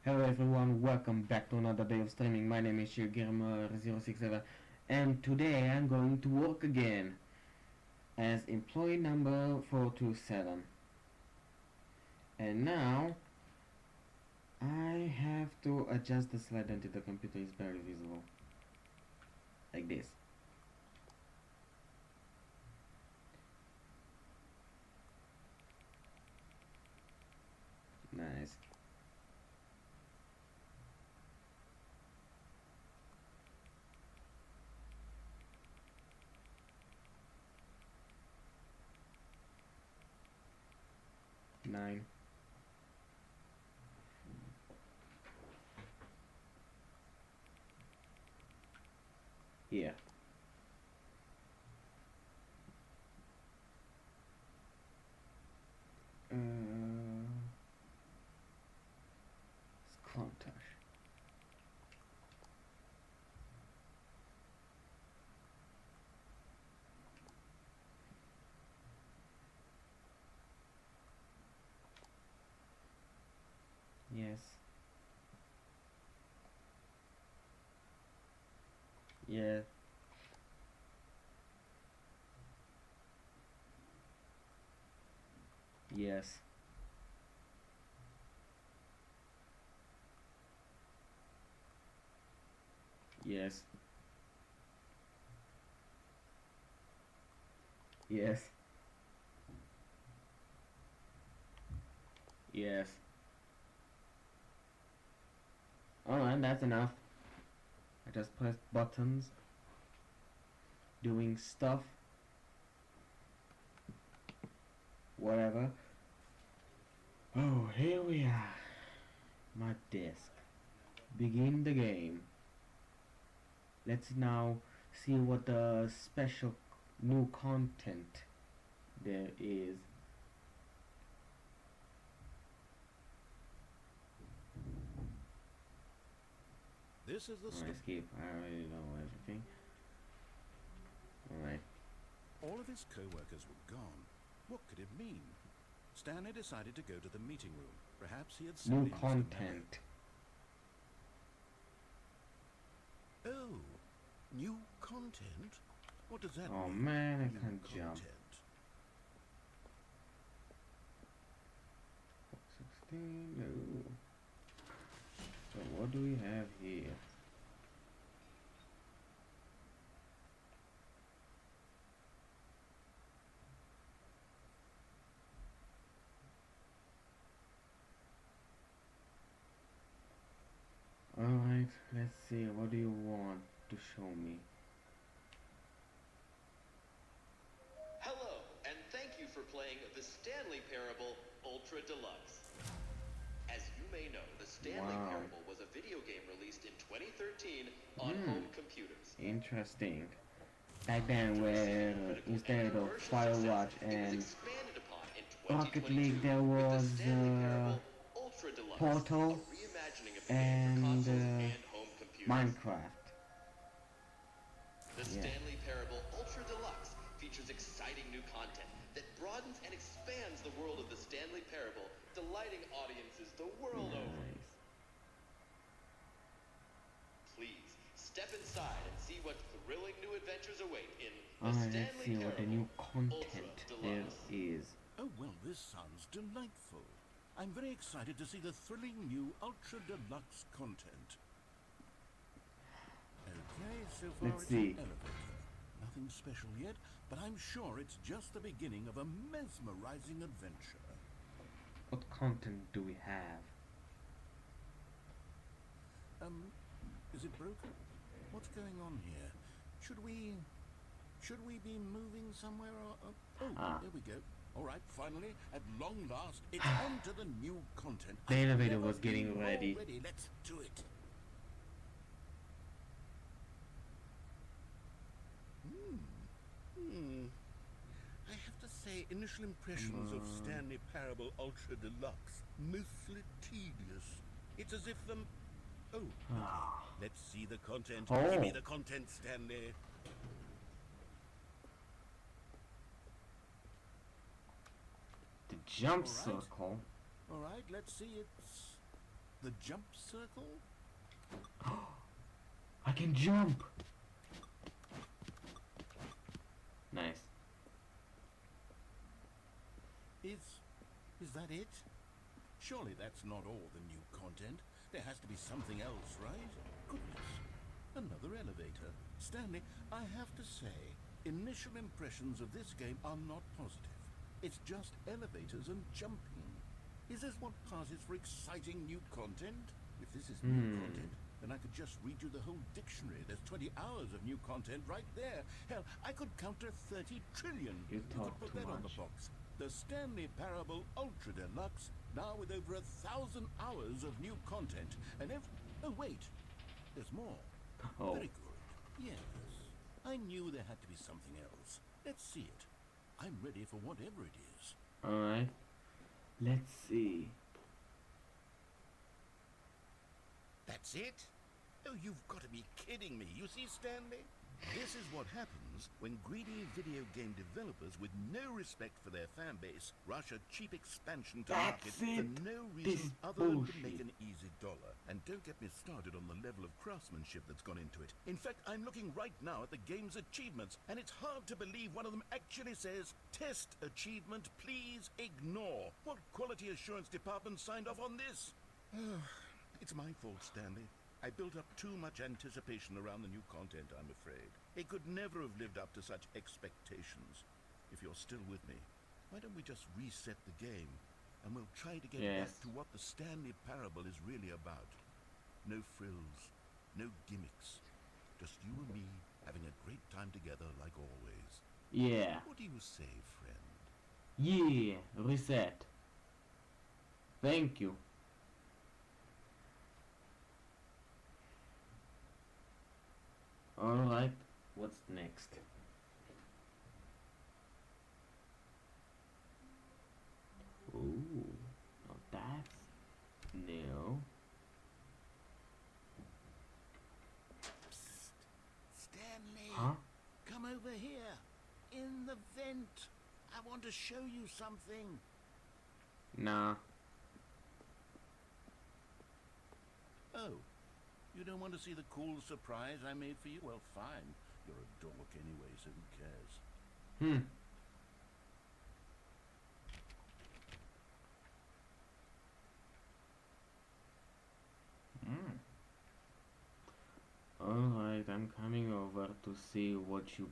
Hello everyone, welcome back to another day of streaming. My name is SheerGamer067 and today I'm going to work again as employee number 427. And now I have to adjust the slide until the computer is barely visible. Like this. Nice. Nine. Here. Squantash. Yes. Yeah. Yes. Yes. Yes. Yes. Alright, that's enough. I just pressed buttons, doing stuff, whatever. Oh, here we are. My desk. Begin the game. Let's now see what the special new content there is. This is the Skip. I already know everything. Alright. All of his co-workers were gone. What could it mean? Stanley decided to go to the meeting room. Perhaps he had new content. Oh, new content? What does that mean? Oh man, I can't jump. 16, no. So what do we have here? Alright, let's see, what do you want to show me? Hello, and thank you for playing the Stanley Parable Ultra Deluxe. As you may know, the Stanley Parable was a video game released in 2013 on home computers. Interesting. Back then, where instead of Firewatch and Rocket League, there was Portal and Minecraft. The Stanley Parable Ultra Deluxe features exciting new content that broadens and expands the world of the Stanley Parable, delighting audiences the world over. Please step inside and see what thrilling new adventures await in the Stanley see what the new Parable content Ultra there Deluxe. is. Oh, well, this sounds delightful. I'm very excited to see the thrilling new Ultra Deluxe content. Okay, so far Let's see. An elevator. Nothing special yet, but I'm sure it's just the beginning of a mesmerizing adventure. What content do we have? Is it broken? What's going on here? Should we be moving somewhere or... there we go. All right, finally, at long last, it's on to the new content. The elevator was getting ready. Let's do it. I have to say, initial impressions of Stanley Parable Ultra Deluxe, mostly tedious. It's as if them... let's see the content. Give me the content, Stanley. The jump circle. All right, let's see. It's The jump circle? I can jump! Nice. Is that it? Surely that's not all the new content. There has to be something else, right? Goodness. Another elevator. Stanley, I have to say, initial impressions of this game are not positive. It's just elevators and jumping. Is this what passes for exciting new content? If this is new content, then I could just read you the whole dictionary. There's 20 hours of new content right there. Hell, I could counter 30 trillion. You talk could put too that on the much. box. The Stanley Parable Ultra Deluxe, now with over 1,000 hours of new content. And oh wait, there's more. Oh. Very good. Yes. I knew there had to be something else. Let's see it. I'm ready for whatever it is. Alright. Let's see. That's it? Oh, you've got to be kidding me. You see, Stanley? This is what happens when greedy video game developers with no respect for their fan base rush a cheap expansion to market That's for it. no This reason other than to bullshit. make an easy dollar. And don't get me started on the level of craftsmanship that's gone into it. In fact, I'm looking right now at the game's achievements, and it's hard to believe one of them actually says, "Test achievement, please ignore." What quality assurance department signed off on this? It's my fault, Stanley. I built up too much anticipation around the new content, I'm afraid. It could never have lived up to such expectations. If you're still with me, why don't we just reset the game, and we'll try to get back Yes. to what the Stanley Parable is really about. No frills, no gimmicks. Just you and me having a great time together like always. Yeah. What do you say, friend? Yeah. Reset. Thank you. Alright. What's next? Ooh. Now that's new. Psst. Stanley! Huh? Come over here. In the vent. I want to show you something. Nah. Oh. You don't want to see the cool surprise I made for you? Well, fine. You're a dork anyway, so who cares? Alright, I'm coming over to see what you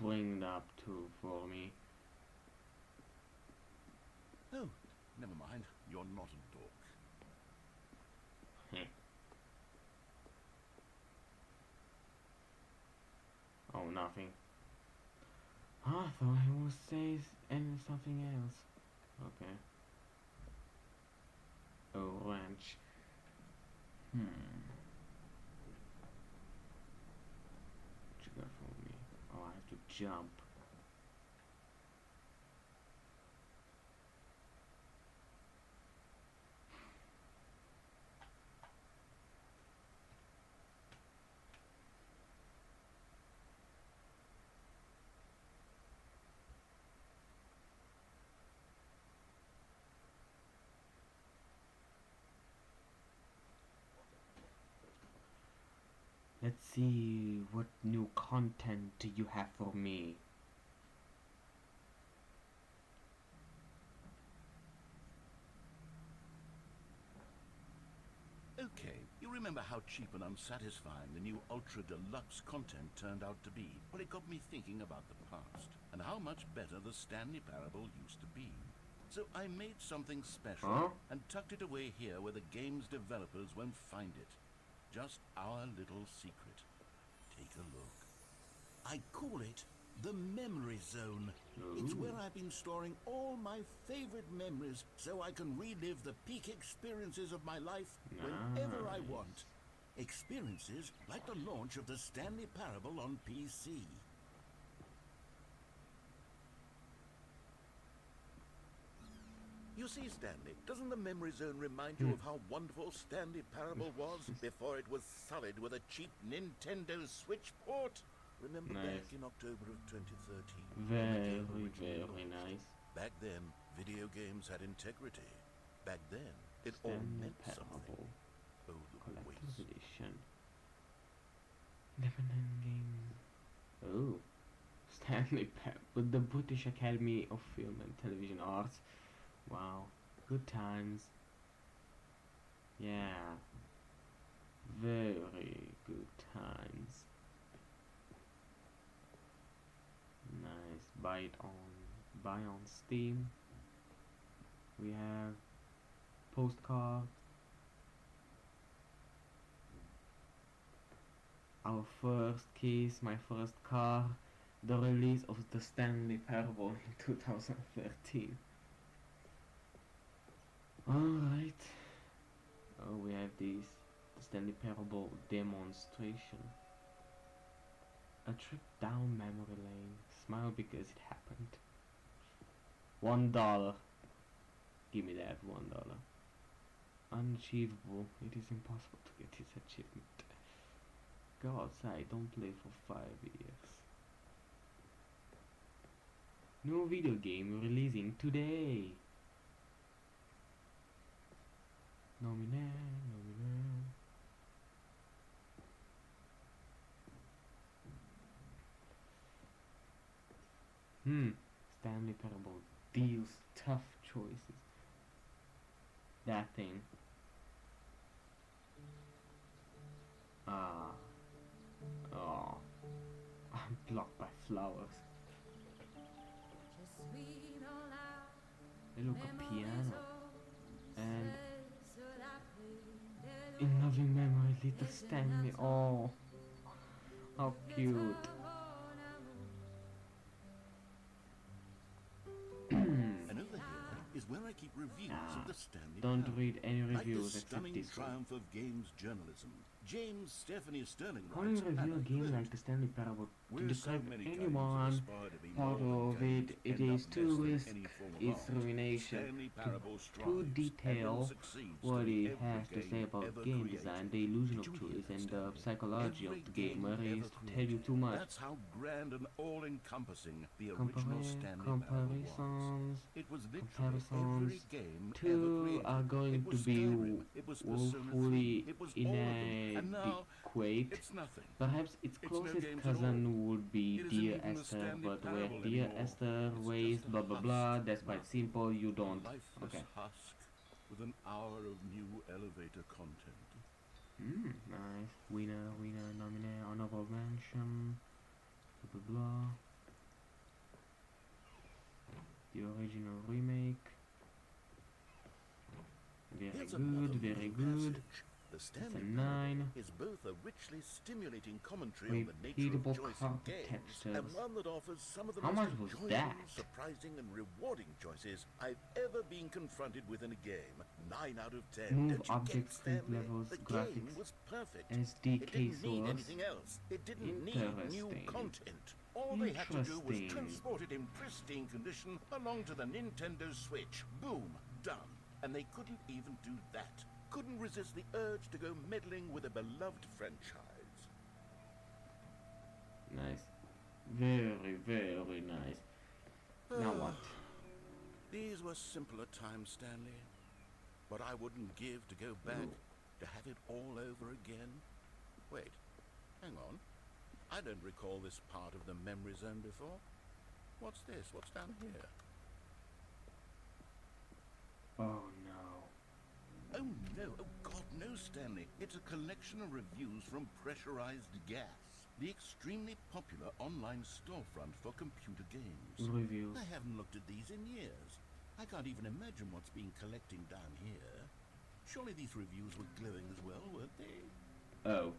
bring up to for me. Oh, never mind. You're not a dork. Oh, nothing. I thought he would say something else. Okay. A wrench. What you got for me? Oh, I have to jump. Let's see what new content you have for me. Okay, you remember how cheap and unsatisfying the new Ultra Deluxe content turned out to be? Well, it got me thinking about the past, and how much better the Stanley Parable used to be. So I made something special, Huh? and tucked it away here where the game's developers won't find it. Just our little secret. Take a look. I call it the Memory Zone. It's where I've been storing all my favorite memories so I can relive the peak experiences of my life whenever I Nice. want. Experiences like the launch of the Stanley Parable on PC. You see, Stanley, doesn't the Memory Zone remind you of how wonderful Stanley Parable was before it was sullied with a cheap Nintendo Switch port? Remember Nice. back in October of 2013? when the Very, game originally very launched? nice. Back then, video games had integrity. Back then, it all Stanley meant Parable. something. Collector's Edition. Independent game. Oh, Stanley with the British Academy of Film and Television Arts. Wow, good times. Yeah, very good times. Nice. Buy on Steam. We have postcard. Our first case, my first car, the release of the Stanley Parable in 2013. Alright. Oh, we have the Stanley Parable demonstration. A trip down memory lane. Smile because it happened. $1. Give me that $1. Unachievable. It is impossible to get this achievement. Go outside, don't play for 5 years. New video game releasing today. Nomine. Stanley Parable deals tough choices. That thing. Oh, I'm blocked by flowers. They look a piano. And in loving memory, little Stanley. Oh, how cute. And over here is where I keep reviews of the Stanley Don't Parable. read any Like reviews the except stunning this one. triumph of games journalism, James Stephanie Sterling How do you writes, review a and I game quote, like the Stanley Parable? To "We're so describe many guys that anyone aspire to be part more of than it, games it end is up too less than risk any form of its art. ruination Stanley Parable to strives and detail then succeeds to what make it every has to game say about ever game created. design, the illusion of Did you hear choice, that, and the Stanley? psychology of Every the gamer game is ever to tell you created. too much. That's how grand and all-encompassing the original Stanley Parable was. Comparisons It was literally every game ever two created. are going It to was be Skyrim, it was Persona 3, woefully it was all of them. And now inadequate. it's nothing. Perhaps its It's no closest games at all. cousin would be It isn't Dear even the Esther, Stanley but where Parable Dear anymore. Esther It's weighs just a blah blah husk, blah, despite nothing. simple, you A don't. lifeless Okay. husk with an hour of new elevator content. Nice. Winner, nominee, honorable mention, blah blah blah. The original remake. Very Here's good, another very moving good. passage. The Stanley a Parable 9. is both a richly stimulating commentary on the nature Repeatable of choice in games, architectures. and one that offers some of the How most much was enjoyable, that? surprising, and rewarding choices I've ever been confronted with in a game. 9 out of 10. Move Don't you get, objects, flip Stanley? levels, The graphics, game was perfect. SDK It didn't need source. anything else. It didn't need new Interesting. content. All they had to do was Interesting. transport it in pristine condition along to the Nintendo Switch. Boom, done. And they couldn't even do that. Couldn't resist the urge to go meddling with a beloved franchise. Nice. Very, very nice. Now what? These were simpler times, Stanley. But I wouldn't give to go back to have it all over again. Wait, hang on. I don't recall this part of the memory zone before. What's this? What's down here? Oh no. Oh no, oh God, no, Stanley. It's a collection of reviews from Pressurized Gas, the extremely popular online storefront for computer games. Reviews. I haven't looked at these in years. I can't even imagine what's been collecting down here. Surely these reviews were glowing as well, weren't they? Oh.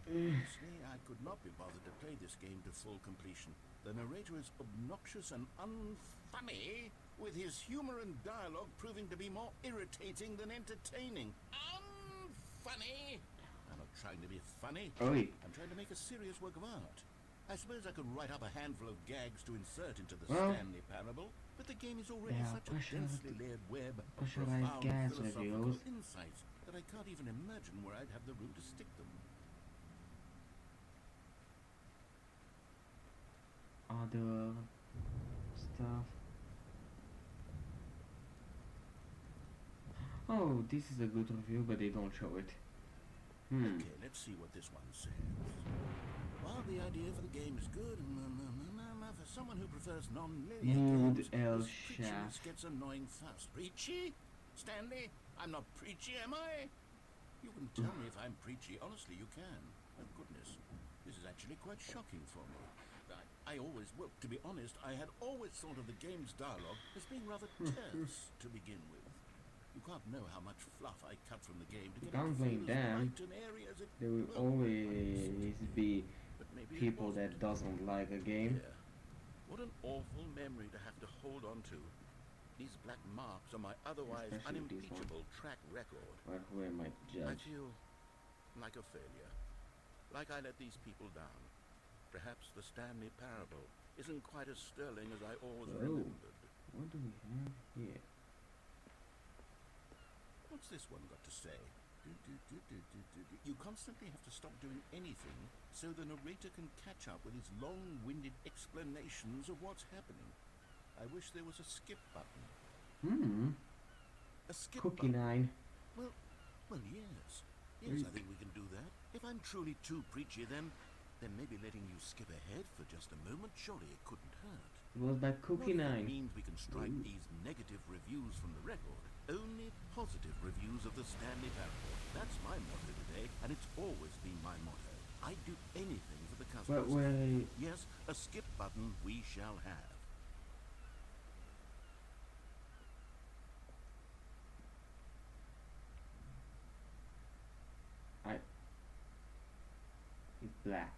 Honestly, I could not be bothered to play this game to full completion. The narrator is obnoxious and unfunny, with his humor and dialogue proving to be more irritating than entertaining. Unfunny! I'm not trying to be funny. Oi. I'm trying to make a serious work of art. I suppose I could write up a handful of gags to insert into the Well, Stanley Parable, but the game is already there are such a densely layered web of pressurized profound gas philosophical reviews. insights that I can't even imagine where I'd have the room to stick them. Other stuff. Oh, this is a good review, but they don't show it. Okay, let's see what this one says. While the idea for the game is good, for someone who prefers non-linear Mood games, El this preachiness Chef. gets annoying fast. Preachy? Stanley? I'm not preachy, am I? You can tell me if I'm preachy. Honestly, you can. Oh, goodness. This is actually quite shocking for me. I always, well, to be honest, I had always thought of the game's dialogue as being rather terse to begin with. You can't know how much fluff I cut from the game to get it Can't to blame feel as them. light and airy as it There will well, always be but maybe it people wasn't. that doesn't like a game. Yeah. What an awful memory to have to hold on to. These black marks on my otherwise Especially this one. unimpeachable track record. Well, who am I to I judge? feel like a failure. Like I let these people down. Perhaps the Stanley Parable isn't quite as sterling as I always Oh. remembered. What do we have here? What's this one got to say? You constantly have to stop doing anything so the narrator can catch up with his long-winded explanations of what's happening. I wish there was a skip button. A skip Cookie button. 9. Well, yes. Yes, I think we can do that. If I'm truly too preachy, then maybe letting you skip ahead for just a moment, surely it couldn't hurt. It was by Cookie Not if it 9. means we can strike these negative reviews from the record. Only positive reviews of the Stanley Parable. That's my motto today, and it's always been my motto. I'd do anything for the But customers. where? Yes, a skip button we shall have. It's black.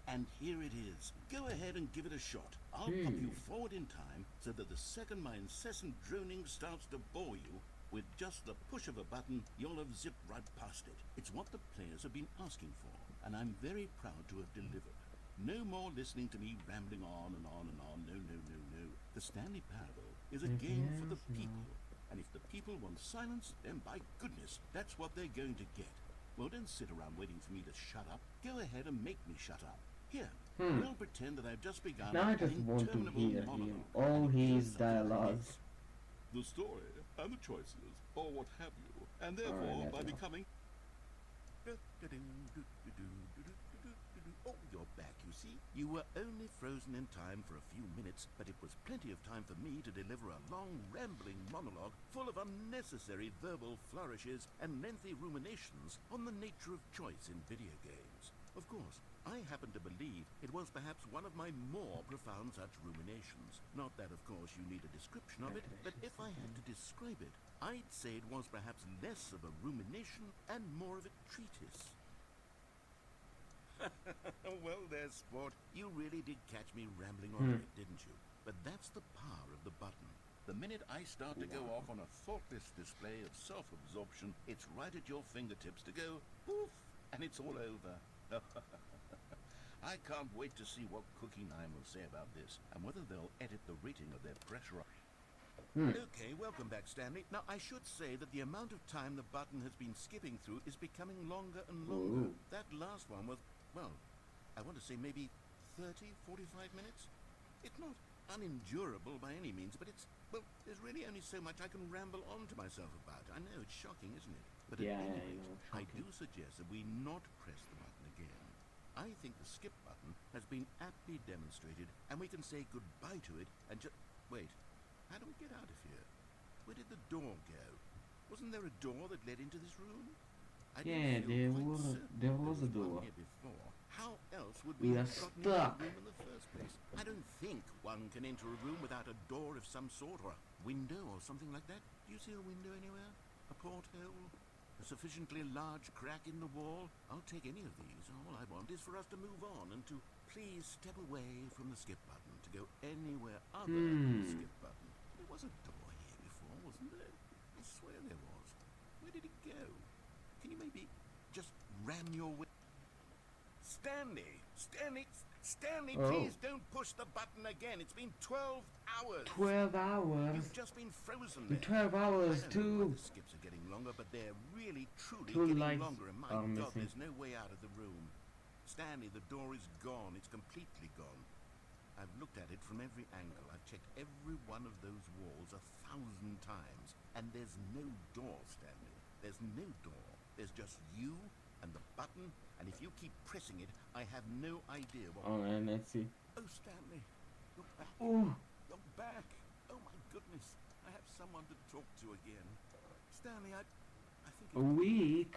And here it is. Go ahead and give it a shot. I'll pop you forward in time so that the second my incessant droning starts to bore you, with just the push of a button, you'll have zipped right past it. It's what the players have been asking for, and I'm very proud to have delivered. No more listening to me rambling on and on and on. No, no, no, no. The Stanley Parable is a game for the people. And if the people want silence, then by goodness, that's what they're going to get. Well, don't sit around waiting for me to shut up. Go ahead and make me shut up. Here, we'll pretend that I've just begun Now I an just want to interminable hear monologue. him. All And it goes his something like dialogues. this. The story and the choices, or what have you, and therefore Alright, by that's enough. becoming... Oh, you're back, you see. You were only frozen in time for a few minutes, but it was plenty of time for me to deliver a long, rambling monologue full of unnecessary verbal flourishes and lengthy ruminations on the nature of choice in video games. Of course, I happen to believe it was perhaps one of my more profound such ruminations. Not that, of course, you need a description of it, but if I had to describe it, I'd say it was perhaps less of a rumination and more of a treatise. Well, there's sport. You really did catch me rambling on a bit, didn't you? But that's the power of the button. The minute I start to go off on a thoughtless display of self-absorption, it's right at your fingertips to go poof, and it's all over. I can't wait to see what Cookie 9 will say about this, and whether they'll edit the rating of their pressure. Okay, welcome back, Stanley. Now, I should say that the amount of time the button has been skipping through is becoming longer and longer. Ooh. That last one was, well, I want to say maybe 30, 45 minutes? It's not unendurable by any means, but it's, well, there's really only so much I can ramble on to myself about. I know, it's shocking, isn't it? But at Yeah, any I rate, know, I shocking. do suggest that we not press the button again. I think the skip button has been aptly demonstrated, and we can say goodbye to it and just... Wait, how do we get out of here? Where did the door go? Wasn't there a door that led into this room? I don't Yeah, feel there quite was certain there that was a one door. here before. How else would We we are have gotten into the stuck. room in the first place? I don't think one can enter a room without a door of some sort, or a window, or something like that. Do you see a window anywhere? A porthole? A sufficiently large crack in the wall? I'll take any of these. All I want is for us to move on and to please step away from the skip button to go anywhere other than the skip button. There was a door here before, wasn't there? I swear there was. Where did it go? Can you maybe just ram your way? Stanley, Oh. please don't push the button again. It's been 12 hours. 12 hours. You've just been frozen In there. 12 hours I don't know why too. the skips are getting longer, but they're really, truly Two getting lights longer. And my are God, missing. there's no way out of the room. Stanley, the door is gone. It's completely gone. I've looked at it from every angle. I've checked every one of those walls 1,000 times. And there's no door, Stanley. There's no door. There's just you and the button, and if you keep pressing it, I have no idea what... Oh man, let's see. Oh, Stanley, you're back. Oh, You're back. Oh, my goodness. I have someone to talk to again. Stanley, I think... a week?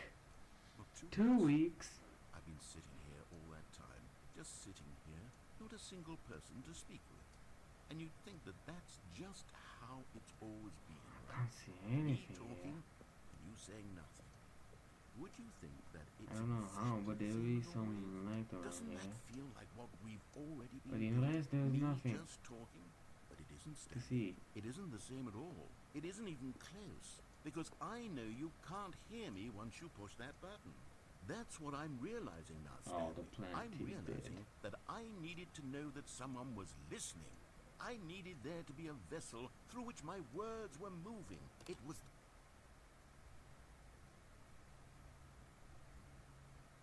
Well, 2 weeks? I've been sitting here all that time. Just sitting here. Not a single person to speak with. And you'd think that that's just how it's always been. Can't see Me anything talking, here. and you saying nothing. Would you think that it's... I don't know how, but there exactly is the some same light way? around Doesn't that here feel like what we've already been But in doing? rest there's Me nothing just talking, but it isn't to Stanley. see. It isn't the same at all. It isn't even close. Because I know you can't hear me once you push that button. That's what I'm realizing now, Oh, Stanley. the plant I'm is realizing dead. that I needed to know that someone was listening. I needed there to be a vessel through which my words were moving. It was...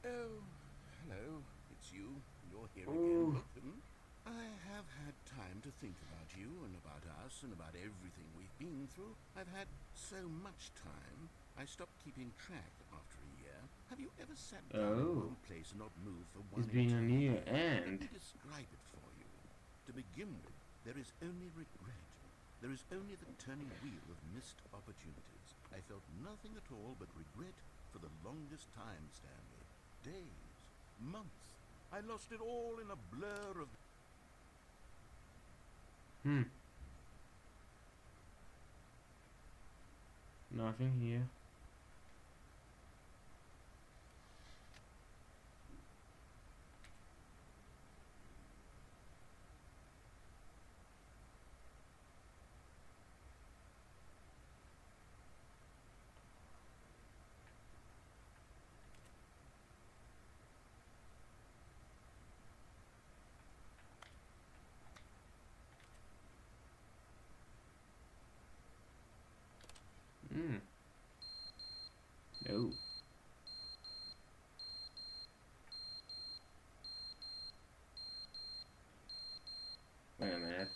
Oh, hello. It's you. You're here again. Oh. Welcome. I have had time to think about you and about us and about everything we've been through. I've had so much time, I stopped keeping track after a year. Have you ever sat down in Oh. one place and not moved for one It's been a entire year Let and me describe it for you. To begin with, there is only regret. There is only the turning wheel of missed opportunities. I felt nothing at all but regret for the longest time, Stanley. Days, months. I lost it all in a blur of... Nothing here. No. Wait a minute.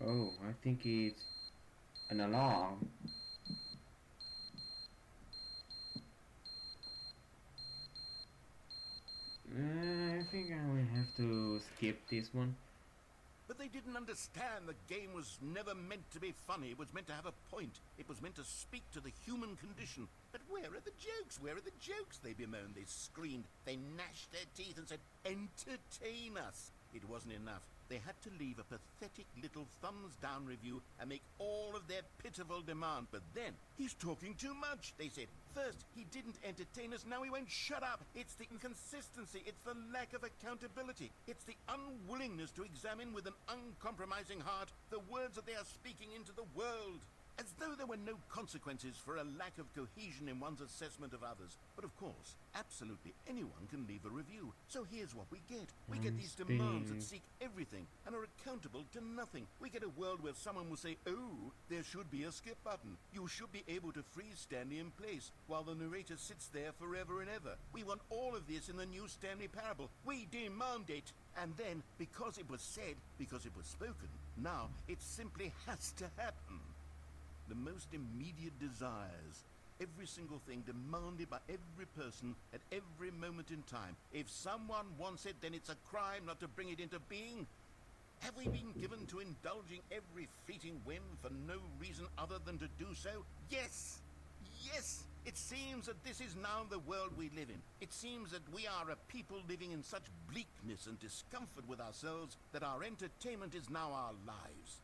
Oh, I think it's an alarm. I think I will have to skip this one. But they didn't understand the game was never meant to be funny. It was meant to have a point. It was meant to speak to the human condition. But where are the jokes? Where are the jokes? They bemoaned, they screamed, they gnashed their teeth and said, entertain us. It wasn't enough. They had to leave a pathetic little thumbs-down review and make all of their pitiful demand. But then, he's talking too much, they said. First, he didn't entertain us, now he won't shut up. It's the inconsistency, it's the lack of accountability. It's the unwillingness to examine with an uncompromising heart the words that they are speaking into the world. As though there were no consequences for a lack of cohesion in one's assessment of others. But of course, absolutely anyone can leave a review. So here's what we get. We get these demands that seek everything and are accountable to nothing. We get a world where someone will say, oh, there should be a skip button. You should be able to freeze Stanley in place while the narrator sits there forever and ever. We want all of this in the new Stanley Parable. We demand it. And then, because it was said, because it was spoken, now it simply has to happen. The most immediate desires, every single thing demanded by every person at every moment in time. If someone wants it, then it's a crime not to bring it into being. Have we been given to indulging every fleeting whim for no reason other than to do so? Yes! Yes! It seems that this is now the world we live in. It seems that we are a people living in such bleakness and discomfort with ourselves that our entertainment is now our lives.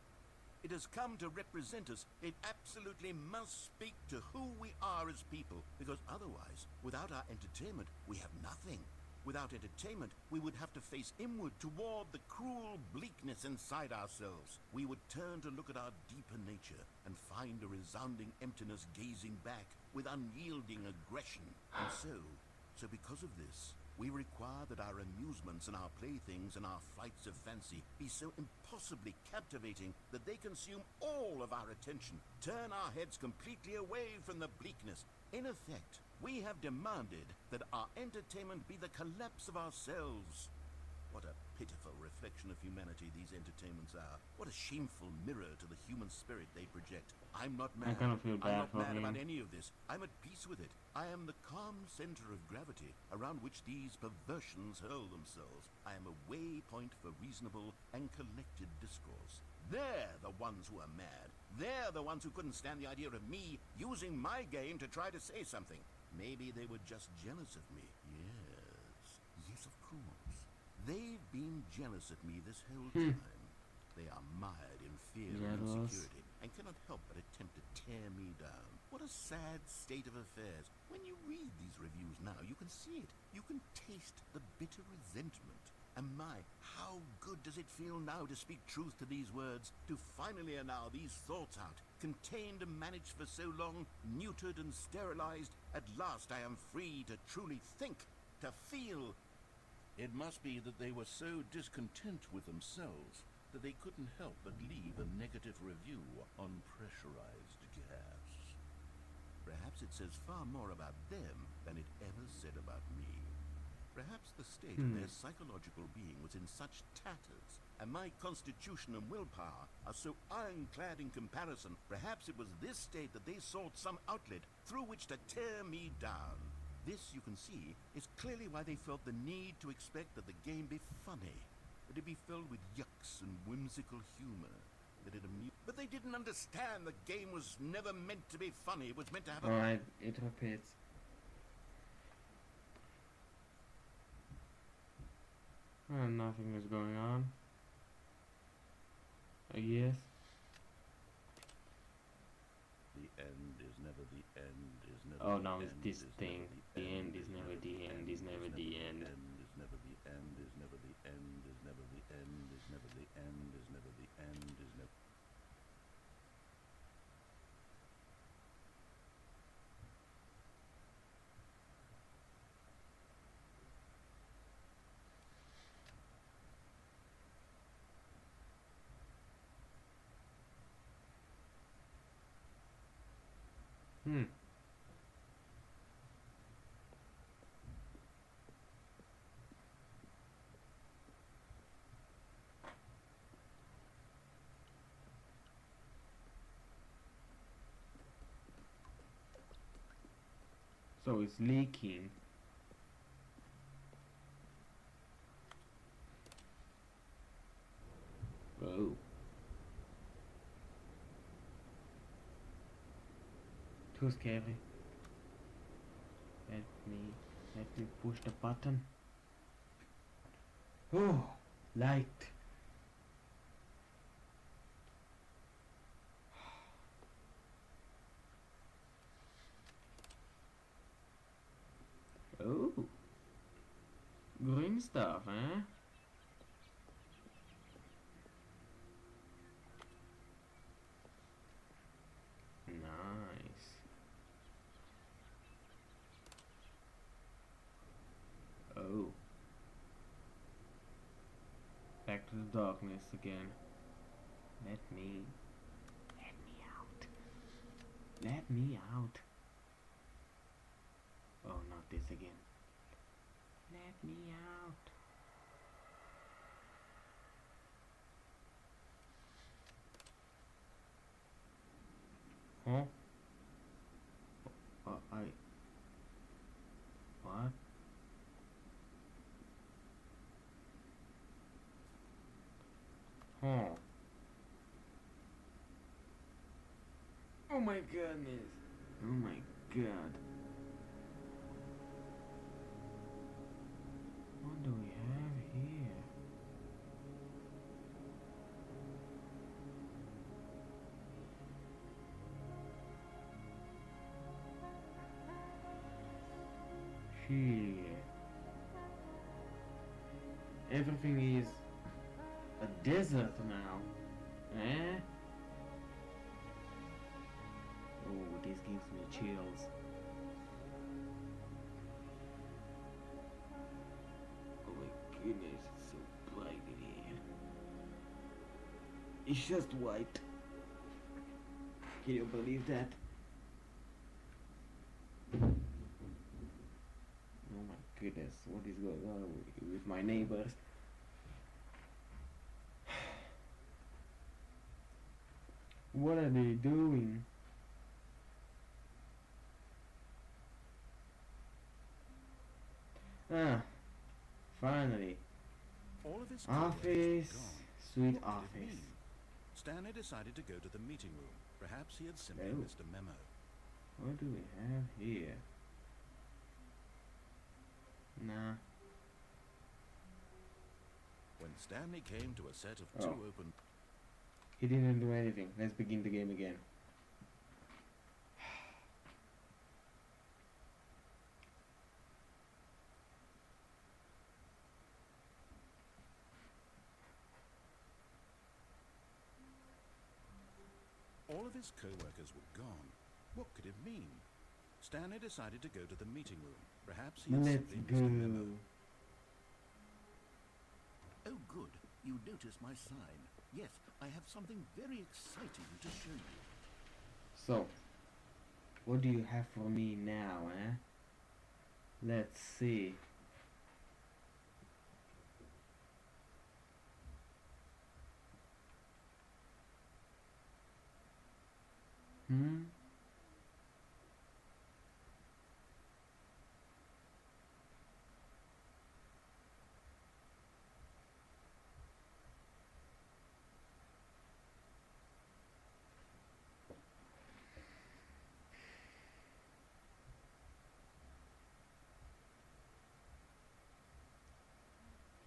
It has come to represent us. It absolutely must speak to who we are as people, because otherwise, without our entertainment, we have nothing. Without entertainment, we would have to face inward toward the cruel bleakness inside ourselves. We would turn to look at our deeper nature and find a resounding emptiness gazing back with unyielding aggression. And so because of this, we require that our amusements and our playthings and our flights of fancy be so impossibly captivating that they consume all of our attention, turn our heads completely away from the bleakness. In effect, we have demanded that our entertainment be the collapse of ourselves. What a pitiful reflection of humanity these entertainments are. What a shameful mirror to the human spirit they project. I'm not I mad. kind of feel I'm bad not for mad him. about any of this. I'm at peace with it. I am the calm center of gravity around which these perversions hurl themselves. I am a waypoint for reasonable and collected discourse. They're the ones who are mad. They're the ones who couldn't stand the idea of me using my game to try to say something. Maybe they were just jealous of me. Yes, of course. They've been jealous of me this whole time. They are mired in fear and Jealous. insecurity and cannot help but attempt to tear me down. What a sad state of affairs. When you read these reviews now, you can see it. You can taste the bitter resentment. And my, how good does it feel now to speak truth to these words, to finally allow these thoughts out, contained and managed for so long, neutered and sterilized. At last I am free to truly think, to feel. It must be that they were so discontent with themselves that they couldn't help but leave a negative review on pressurized gas. Perhaps it says far more about them than it ever said about me. Perhaps the state of their psychological being was in such tatters, and my constitution and willpower are so ironclad in comparison. Perhaps it was this state that they sought some outlet through which to tear me down. This, you can see, is clearly why they felt the need to expect that the game be funny, that it be filled with yucks and whimsical humor, that it amused. But they didn't understand the game was never meant to be funny. It was meant to have a... Alright, it repeats. Nothing is going on. Yes. The end is never the end, is never Oh, the now end, it's this is thing. never The end is never the end, is never the end. is never the end, is never the end, is never the end, is never the end, is never the end, is never... So it's leaking. Oh. Too scary. Let me push the button. Oh, light. Oh, green stuff, eh? Nice. Oh. Back to the darkness again. Let me out. Let me out. Oh, not this again. Let me out. Huh? What? Huh? Oh my goodness. Oh my god. What do we have here? Shit. Everything is a desert now. Eh? Oh, this gives me chills. Oh my goodness, it's so bright in here. It's just white. Can you believe that? Oh my goodness, what is going on with my neighbors? What are they doing? Ah, finally. All of his Office, co-workers were gone. sweet What could it office. mean? Stanley decided to go to the meeting room. Perhaps he had simply Oh. missed a memo. What do we have here? Nah. When Stanley came to a set of Oh. two open... He didn't do anything. Let's begin the game again. All of his co-workers were gone. What could it mean? Stanley decided to go to the meeting room. Perhaps he had Let's simply missed a memo. go. Oh, good. You noticed my sign. Yes, I have something very exciting to show you. So, what do you have for me now, eh? Let's see. Hmm?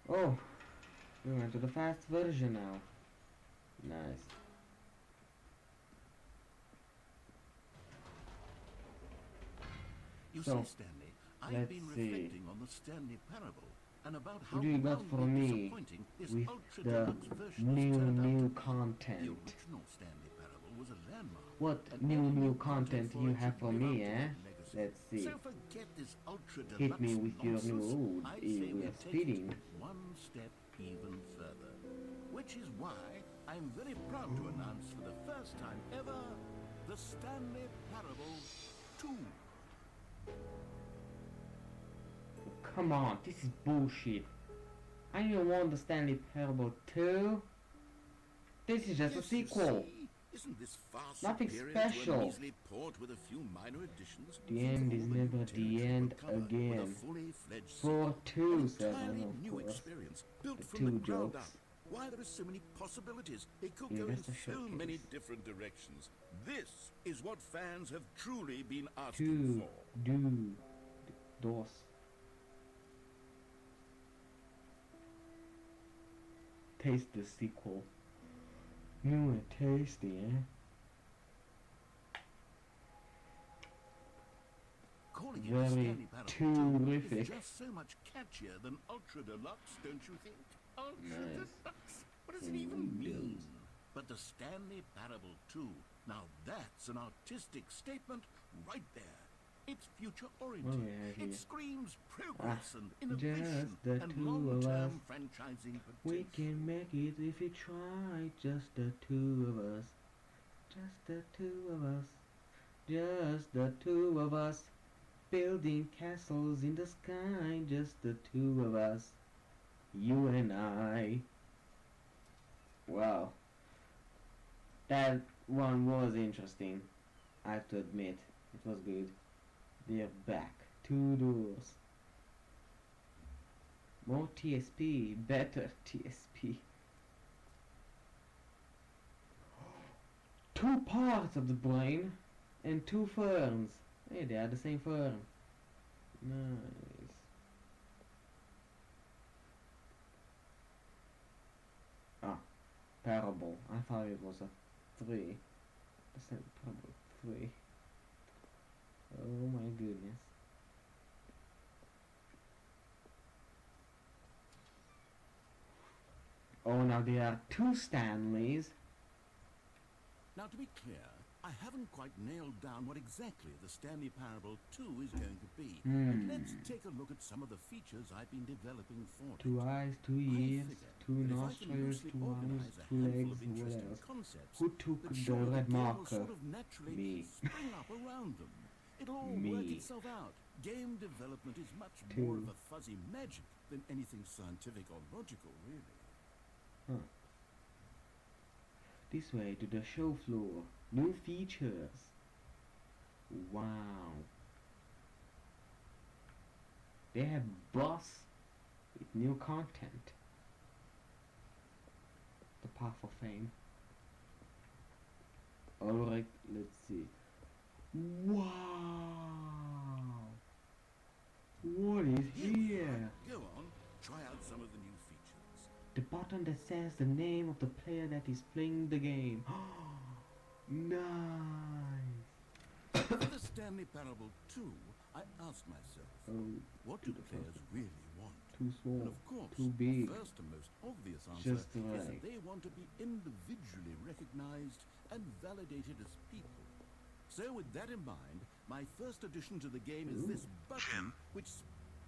Oh, we went to the fast version now. Nice. You So, see, Stanley, I've let's been see. reflecting on the Stanley Parable and about how What do you got for roundly me disappointing this with ultra the deluxe version has turned out new to be. The content? original Stanley Parable was a landmark. What and new any content for you it have should for live me, up to eh? that legacy. Let's see. So forget this ultra deluxe Hit me with your new nonsense. wood. I Eh, say we we are take speeding. it one step even further. Which is why I'm very proud to announce for the first time ever the Stanley Parable 2. Come on, this is bullshit. I don't want the Stanley Parable 2. This is just a Yes, you sequel. see? Isn't this far Nothing superior to special. a measly port with a few minor additions? The Think end of is all the never new the territory end we'll cover with again. a fully fledged For sequel. two, An seven, entirely of new course. experience built The from two the ground jokes. up. Why, there are so many possibilities. It could go in Investor so many showcase. different directions. This is what fans have truly been asking Two, for. dos. Taste the sequel. New and tasty, eh? Calling it a Very Stanley Parable 2 terrific. is just so much catchier than Ultra Deluxe, don't you think? Ultra Nice. Deluxe? What does it even mean? But the Stanley Parable 2, now that's an artistic statement right there. It's future-oriented. What do we have here? It screams progress and just innovation the and two of long-term us. franchising potential. We can make it if we try. Just the two of us. Just the two of us. Just the two of us. Building castles in the sky. Just the two of us. You and I. Wow. That one was interesting. I have to admit. It was good. They're back. Two doors. More TSP. Better TSP. Two parts of the brain and two ferns. Hey, they are the same fern. Nice. Ah, parable. I thought it was a 3. That's not parable 3. Oh my goodness. Oh, now there are two Stanleys. Now, to be clear, I haven't quite nailed down what exactly the Stanley Parable 2 is going to be. But let's take a look at some of the features I've been developing for it. Two eyes, two I ears, figured two that if I can nostrils, loosely two arms, organize a two handful legs, of what interesting else? concepts, Who took that the surely red game will marker? sort of naturally Me. spring up around them. It'll all work Me. itself out. Game development is much Two. more of a fuzzy magic than anything scientific or logical, really. This way to the show floor. New features. Wow. They have boss with new content. The Path of Fame. Alright, let's see. Wow! What is here? Go on, try out some of the new features. The button that says the name of the player that is playing the game. Nice! For the Stanley Parable 2, I asked myself, Oh, what do the players really want? too small, And of course, too big. the first and most obvious answer Just is right. that they want to be individually recognized and validated as people. So with that in mind, my first addition to the game is this button, which...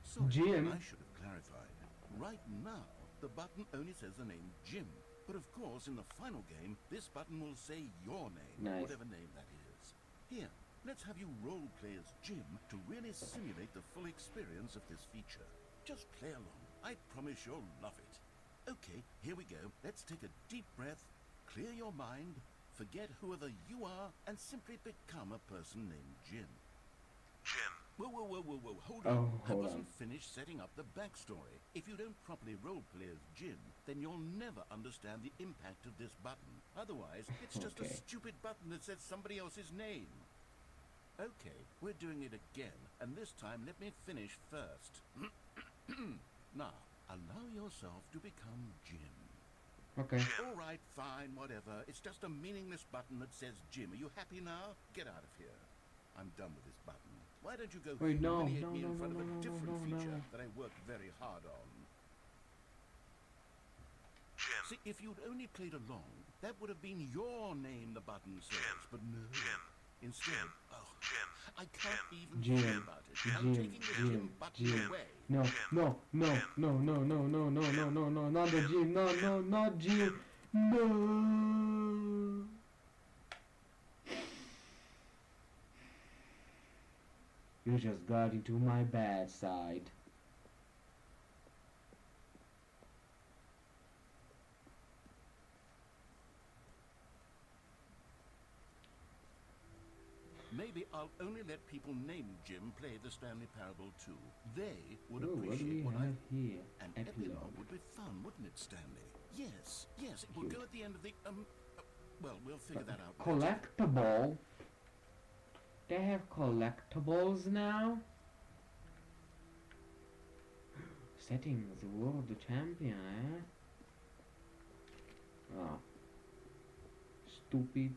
Sorry, Jim. I should have clarified. Right now, the button only says the name Jim. But of course, in the final game, this button will say your name, Nice. whatever name that is. Here, let's have you role-play as Jim to really simulate the full experience of this feature. Just play along. I promise you'll love it. Okay, here we go. Let's take a deep breath, clear your mind, forget whoever you are, and simply become a person named Jim. Jim. Whoa, hold Oh, on. I hold wasn't on. finished setting up the backstory. If you don't properly roleplay as Jim, then you'll never understand the impact of this button. Otherwise, it's just a Okay. stupid button that says somebody else's name. Okay, we're doing it again, and this time let me finish first. Now, allow yourself to become Jim. Okay. All right, fine, whatever. It's just a meaningless button that says Jim. Are you happy now? Get out of here. I'm done with this button. Why don't you go Wait, no, humiliate no, me no, in front no, of a no, different no, no, feature no. that I worked very hard on? Jim. See, if you'd only played along, that would have been your name the button says, but no. Instead, oh, I can't even Jim, think about it. I'm taking the Jim Jim, button Jim. away. No, no, no, no, no, no, no, no, no, no, no, not the Jim, no, no, not Jim, no. You just got into my bad side. Maybe I'll only let people named Jim play the Stanley Parable 2. They would Ooh, what do we appreciate what have I've... here? An Epilogue. epilogue would be fun, wouldn't it, Stanley? Yes, it will go at the end of the, well, we'll figure that out later. Collectible? They have collectibles now? Settings, world champion, eh? Oh. Stupid.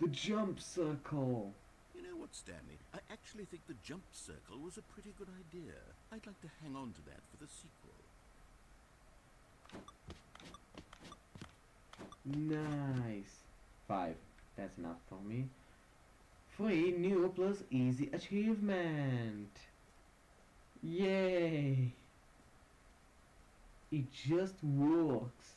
The jump circle! You know what, Stanley? I actually think the jump circle was a pretty good idea. I'd like to hang on to that for the sequel. Nice. 5. That's enough for me. 3 new plus easy achievement. Yay! It just works.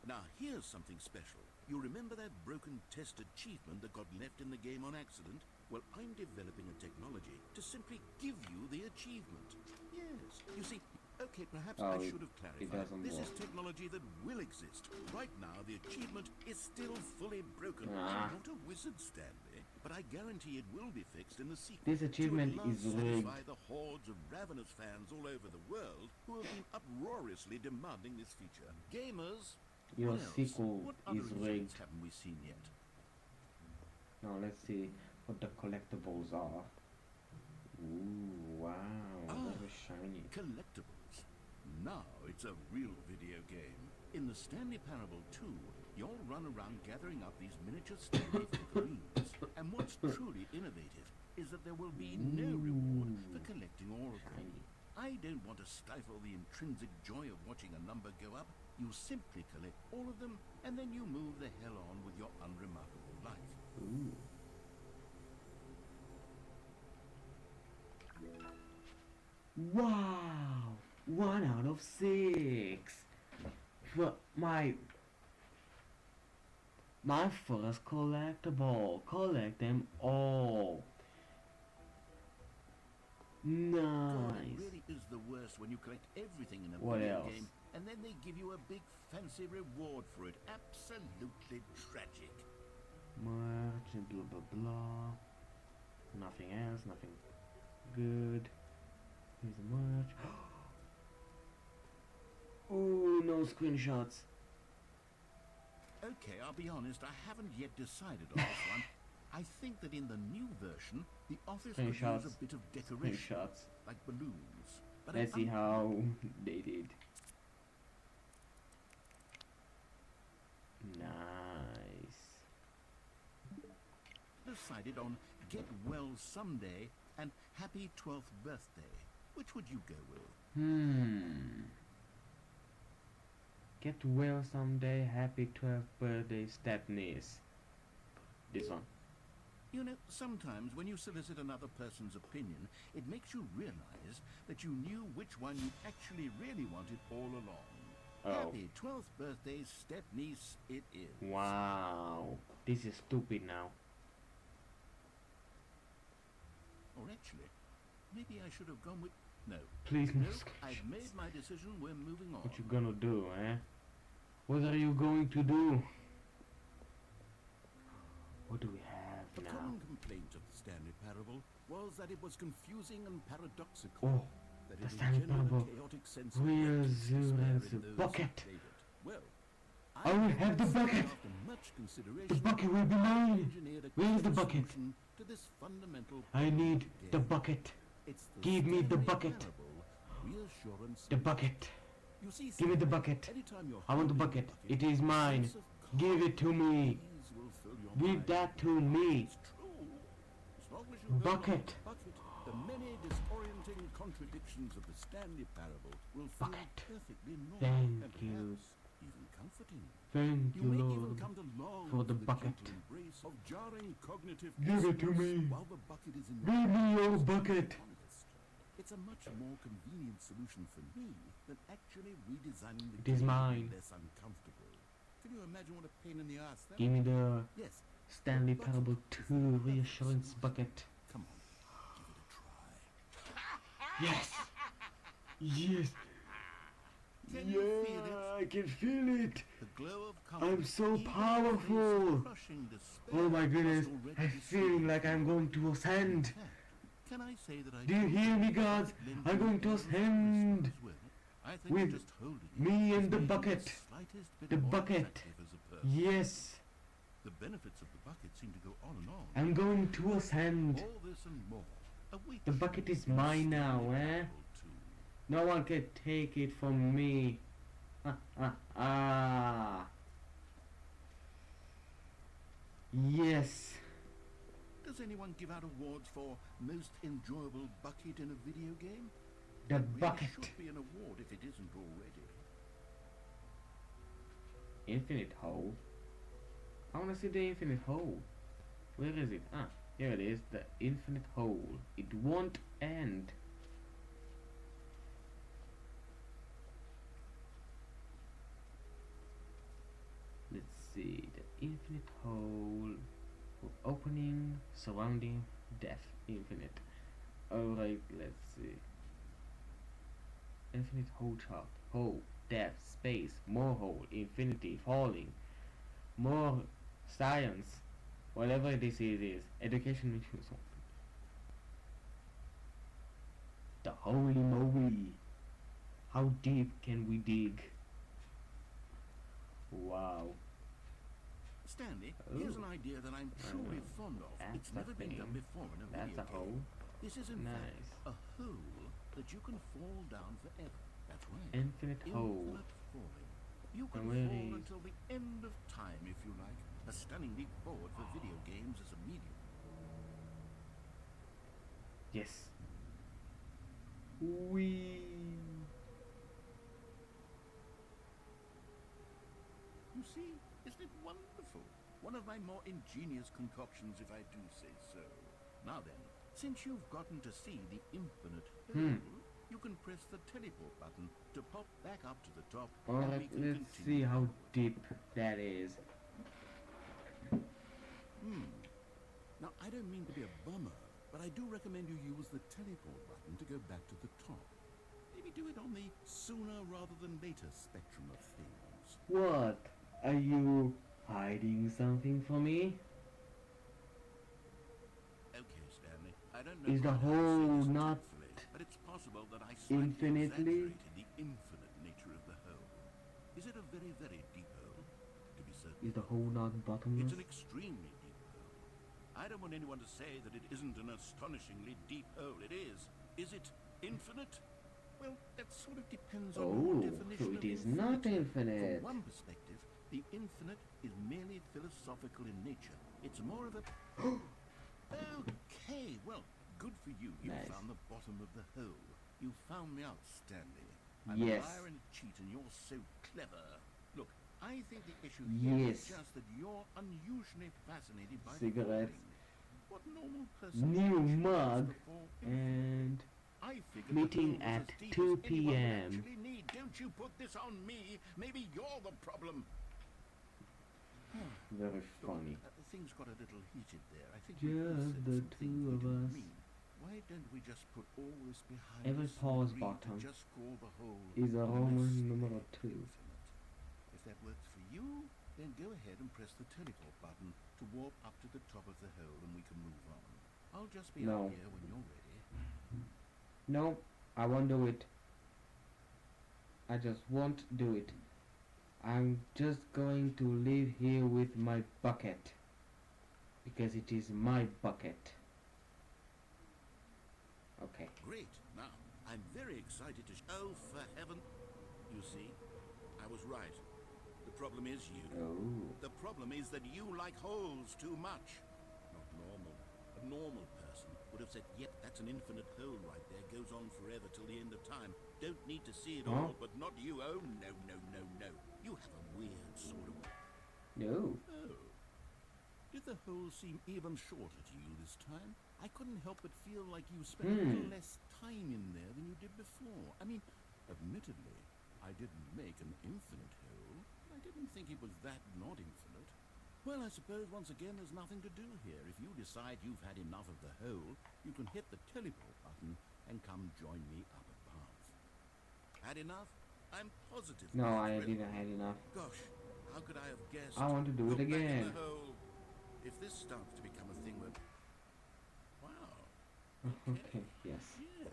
Now, here's something special. You remember that broken test achievement that got left in the game on accident? Well, I'm developing a technology to simply give you the achievement. Yes. You see, okay, perhaps I Oh, should have it clarified. doesn't This is work. technology that will exist. Right now, the achievement is still fully broken. Ah. I'm not a wizard, Stanley, but I guarantee it will be fixed in the sequel. This achievement to at is last satisfy rigged. the hordes of ravenous fans all over the world who have been uproariously demanding this feature. Gamers, Your what else? sequel What other is achievements rigged. haven't we seen yet? Now let's see what the collectibles are. Ooh, wow, Ah. very shiny. Collectibles. Now it's a real video game. In the Stanley Parable 2, you'll run around gathering up these miniature Stanley figurines. And what's truly innovative is that there will be no reward for collecting all of them. Shiny. I don't want to stifle the intrinsic joy of watching a number go up. You simply collect all of them, and then you move the hell on with your unremarkable life. Ooh. Wow! 1 out of 6. For my first collectible. Collect them all. God, it Nice. really is the worst worse when you collect everything in a What video else? game and then they give you a big fancy reward for it. Absolutely tragic. Merch and blah blah blah. Nothing else, nothing good. Here's the merch. Oh, no screenshots. Okay, I'll be honest, I haven't yet decided on this one. I think that in the new version, the office could use Screenshots. a bit of decoration, Screenshots. like balloons. But Let's see how they did. Nice. decided on Get Well Someday and Happy 12th Birthday. Which would you go with? Get well someday, happy 12th birthday, Stepnies. This one. You know, sometimes when you solicit another person's opinion, it makes you realize that you knew which one you actually really wanted all along. Oh. Happy 12th birthday, Stepniece, it is. Wow. This is stupid now. Or actually, maybe I should have gone with... No. Please, no No, screenshots. I've made my decision. We're moving on. What you gonna do, eh? What are you going to do? What do we have The now? common complaint of the Stanley Parable was that it was confusing and paradoxical. Oh, that the it Stanley engendered a Parable. chaotic sense of Where's reckless despair in the those bucket? who played it. Well, I will have the decided bucket. after much The consideration, bucket will be mine. engineered a Where's the clever bucket? solution to this fundamental I problem need of the game. bucket. It's the Give me the Stanley bucket. Parable reassurance The solution. bucket. You see, Give me the Stanley, bucket. anytime you're I want the holding bucket. It is a mine. sense of Give it to me. ease will fill your Give mind. that to me. It's true. As long as you go Bucket. along with the bucket, the many disorienting contradictions of the Stanley Parable will feel Bucket. perfectly normal Thank and you. perhaps even comforting. Thank You you, may Lord. even come to long for the bucket. gentle embrace of jarring cognitive Give it to dissonance me. while the bucket is in Give me your bucket. honest. It's a much more convenient solution for me than actually redesigning the It is game to be mine. less uncomfortable. Can you imagine what a pain in the ass that Give me the Yes. Stanley the bucket Parable is 2 the perfect reassurance solution. bucket. Come on, give it a try. Yes. Yes. Can you feel it? Yeah, I can feel it. The glow of I'm comfort, so even in the face of powerful. crushing despair, Oh my goodness. must already I'm be feeling seen. like I'm going to ascend. In fact, can I say that I Do you hear me, gods? lend I'm you going to all of this ascend. as well? I think With just holding it me has and the made you bucket. slightest bit The more bucket. attractive as a person. Yes. The benefits of the bucket seem to go on and on. I'm going to ascend. All this and more awaits The you bucket is in mine Stanley now, eh? Parable 2. No one can take it from me. Yes. Does anyone give out awards for most enjoyable bucket in a video game? The There really bucket. should be an award if it isn't already. Infinite hole. I wanna see the infinite hole. Where is it? Ah, here it is. The infinite hole. It won't end. Let's see. The infinite hole. Opening, surrounding, death, infinite. Alright, let's see. Infinite hole chart. Hole, death, space, more hole, infinity, falling, more science, whatever this is, education issues. The holy moly. How deep can we dig? Wow. Stanley, here's an Ooh. idea that I'm truly fond of. That's It's the never been done thing. before in a That's video a game. hole. This is in Nice. fact a hole that you can fall down forever. That's right. Infinite hole. Infinite falling. You can And where fall is- until the end of time if you like. A stunning leap forward for video games as a medium. Yes. Wee. You see, isn't it wonderful? One of my more ingenious concoctions, if I do say so. Now then, since you've gotten to see the infinite hole, you can press the teleport button to pop back up to the top. and we Alright, can let's see continue how onward. deep that is. Now, I don't mean to be a bummer, but I do recommend you use the teleport button to go back to the top. Maybe do it on the sooner rather than later spectrum of things. What? Are you hiding something from me? Okay, Stanley. I don't know Is the quite how to say whole this not tactfully, but it's possible that I slightly infinitely? exaggerated the infinite nature of the hole. Is it a very, very deep hole? To be certain. Is the hole not bottomless? It's an extremely deep hole. I don't want anyone to say that it isn't an astonishingly deep hole. It is. Is it infinite? Well, that sort of depends on your Oh, definition so of it is not infinite. From one perspective, the infinite is merely philosophical in nature. It's more of a... Okay, well, good for you. You Nice. found the bottom of the hole. You found me out, Stanley. I'm Yes. a liar and a cheat, and you're so clever. Look, I think the issue here is Yes. just that you're unusually fascinated by Cigarettes. falling. What normal person New actually does mug before and I figured meeting the hole was at as deep 2 as anyone would p.m. actually need. Don't you put this on me. Maybe you're the problem. Very funny. Things got a little heated there. I think Just the two of us. Why don't we just put all this behind Every us and pause agree to button just call the whole is a less Roman numero than 2. infinite? If that works for you, then go ahead and press the teleport button to warp up to the top of the hole and we can move on. I'll just be No. up here when you're ready. No, I won't do it. I just won't do it. I'm just going to live here with my bucket. Because it is my bucket. Okay. Great. Now, I'm very excited to oh, for heaven. You see, I was right. The problem is you. Oh. The problem is that you like holes too much. Not normal. A normal person would have said, yep, that's an infinite hole right there. Goes on forever till the end of time. Don't need to see it Huh? all, but not you. Oh, no, no, no, no. You have a weird sort of... No. Oh. Did the hole seem even shorter to you this time? I couldn't help but feel like you spent a little less time in there than you did before. I mean, admittedly, I didn't make an infinite hole. I didn't think it was that not infinite. Well, I suppose once again there's nothing to do here. If you decide you've had enough of the hole, you can hit the teleport button and come join me up above. Had enough? I'm positive. No, you're I thrilled. didn't have enough. Gosh, how could I have guessed? I want to do it Look back in again. the hole. If this starts to become a thing where... Wow. Okay, yes. Yeah.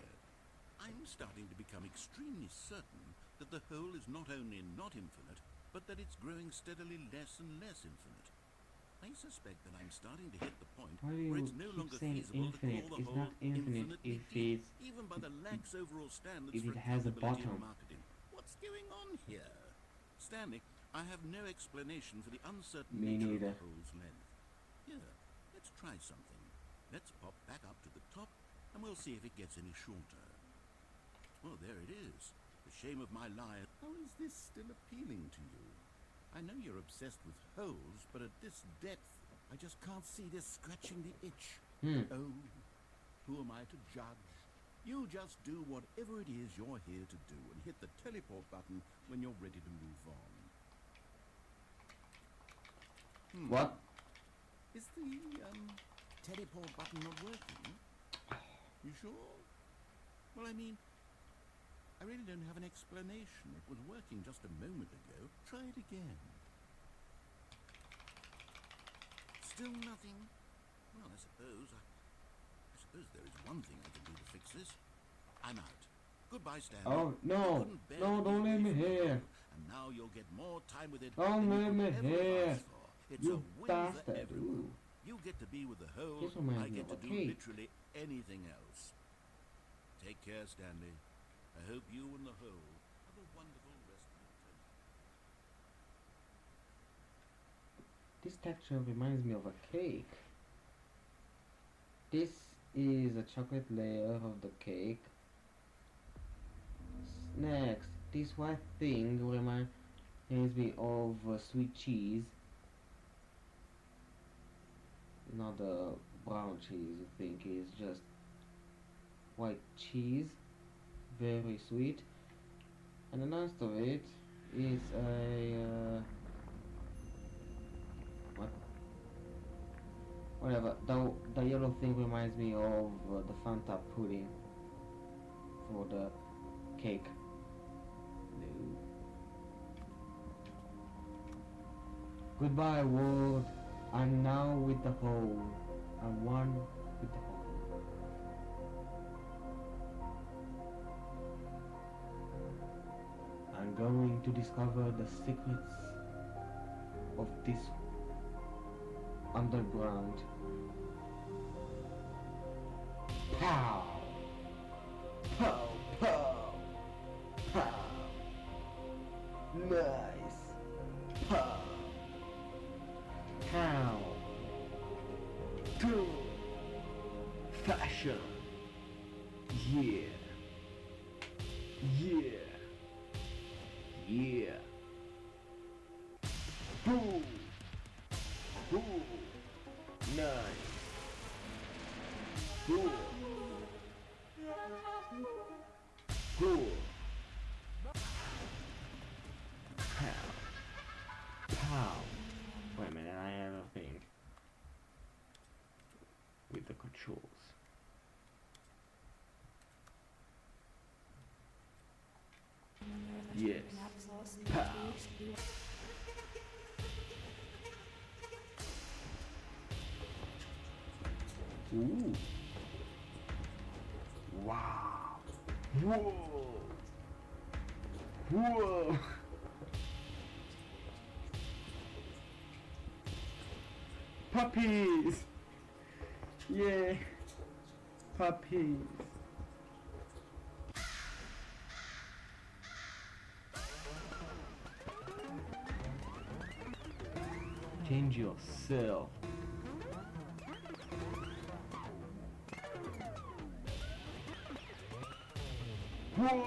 I'm starting to become extremely certain that the hole is not only not infinite, but that it's growing steadily less and less infinite. I suspect that I'm starting to hit the point Why do where you it's no keep longer saying feasible to infinite? call the It's hole not infinite infinitely if deep, it's even by the lax overall standards if for it has a accountability bottom. and marketing. What's going on here? Stanley, I have no explanation for the uncertain Me nature neither. of the hole's length. Here, let's try something. Let's pop back up to the top, and we'll see if it gets any shorter. Well, there it is. The shame of my life. How is this still appealing to you? I know you're obsessed with holes, but at this depth, I just can't see this scratching the itch. Oh, who am I to judge? You just do whatever it is you're here to do and hit the teleport button when you're ready to move on. What? Is the teleport button not working? You sure? Well, I mean, I really don't have an explanation. It was working just a moment ago. Try it again. Still nothing? Well, I suppose there is one thing I can do to fix this. I'm out. Goodbye, Stanley. Oh, no. I couldn't bear No, to be don't away leave me from you, here. And now you'll get more time with it Don't than you leave me could ever have here. asked for. It's You a win for bastard. everyone. Ooh. You get to be with the whole. This reminds I me get of to a do cake. literally anything else. Take care, Stanley. I hope you and the whole have a wonderful rest of your trip. This texture reminds me of a cake. This is a chocolate layer of the cake. Next, this white thing reminds me of sweet cheese. Not the brown cheese you think is just white cheese. Very sweet. And the rest of it is a whatever. The yellow thing reminds me of the Fanta pudding for the cake. Goodbye, world. I'm now with the whole. I'm one with the whole. I'm going to discover the secrets of this underground. Pow! Pow! Pow! Pow! Nice! Pow! Pow! Two! Fashion! Yeah! Yeah! Yeah! Boom! Boom! Nice! Cool! Cool! Pow! Pow! Wait a minute, I have a thing with the controls. Yes. Pow! Ooh! Wow! Whoa! Whoa! Puppies! Yeah! Puppies! Change yourself. Whoa!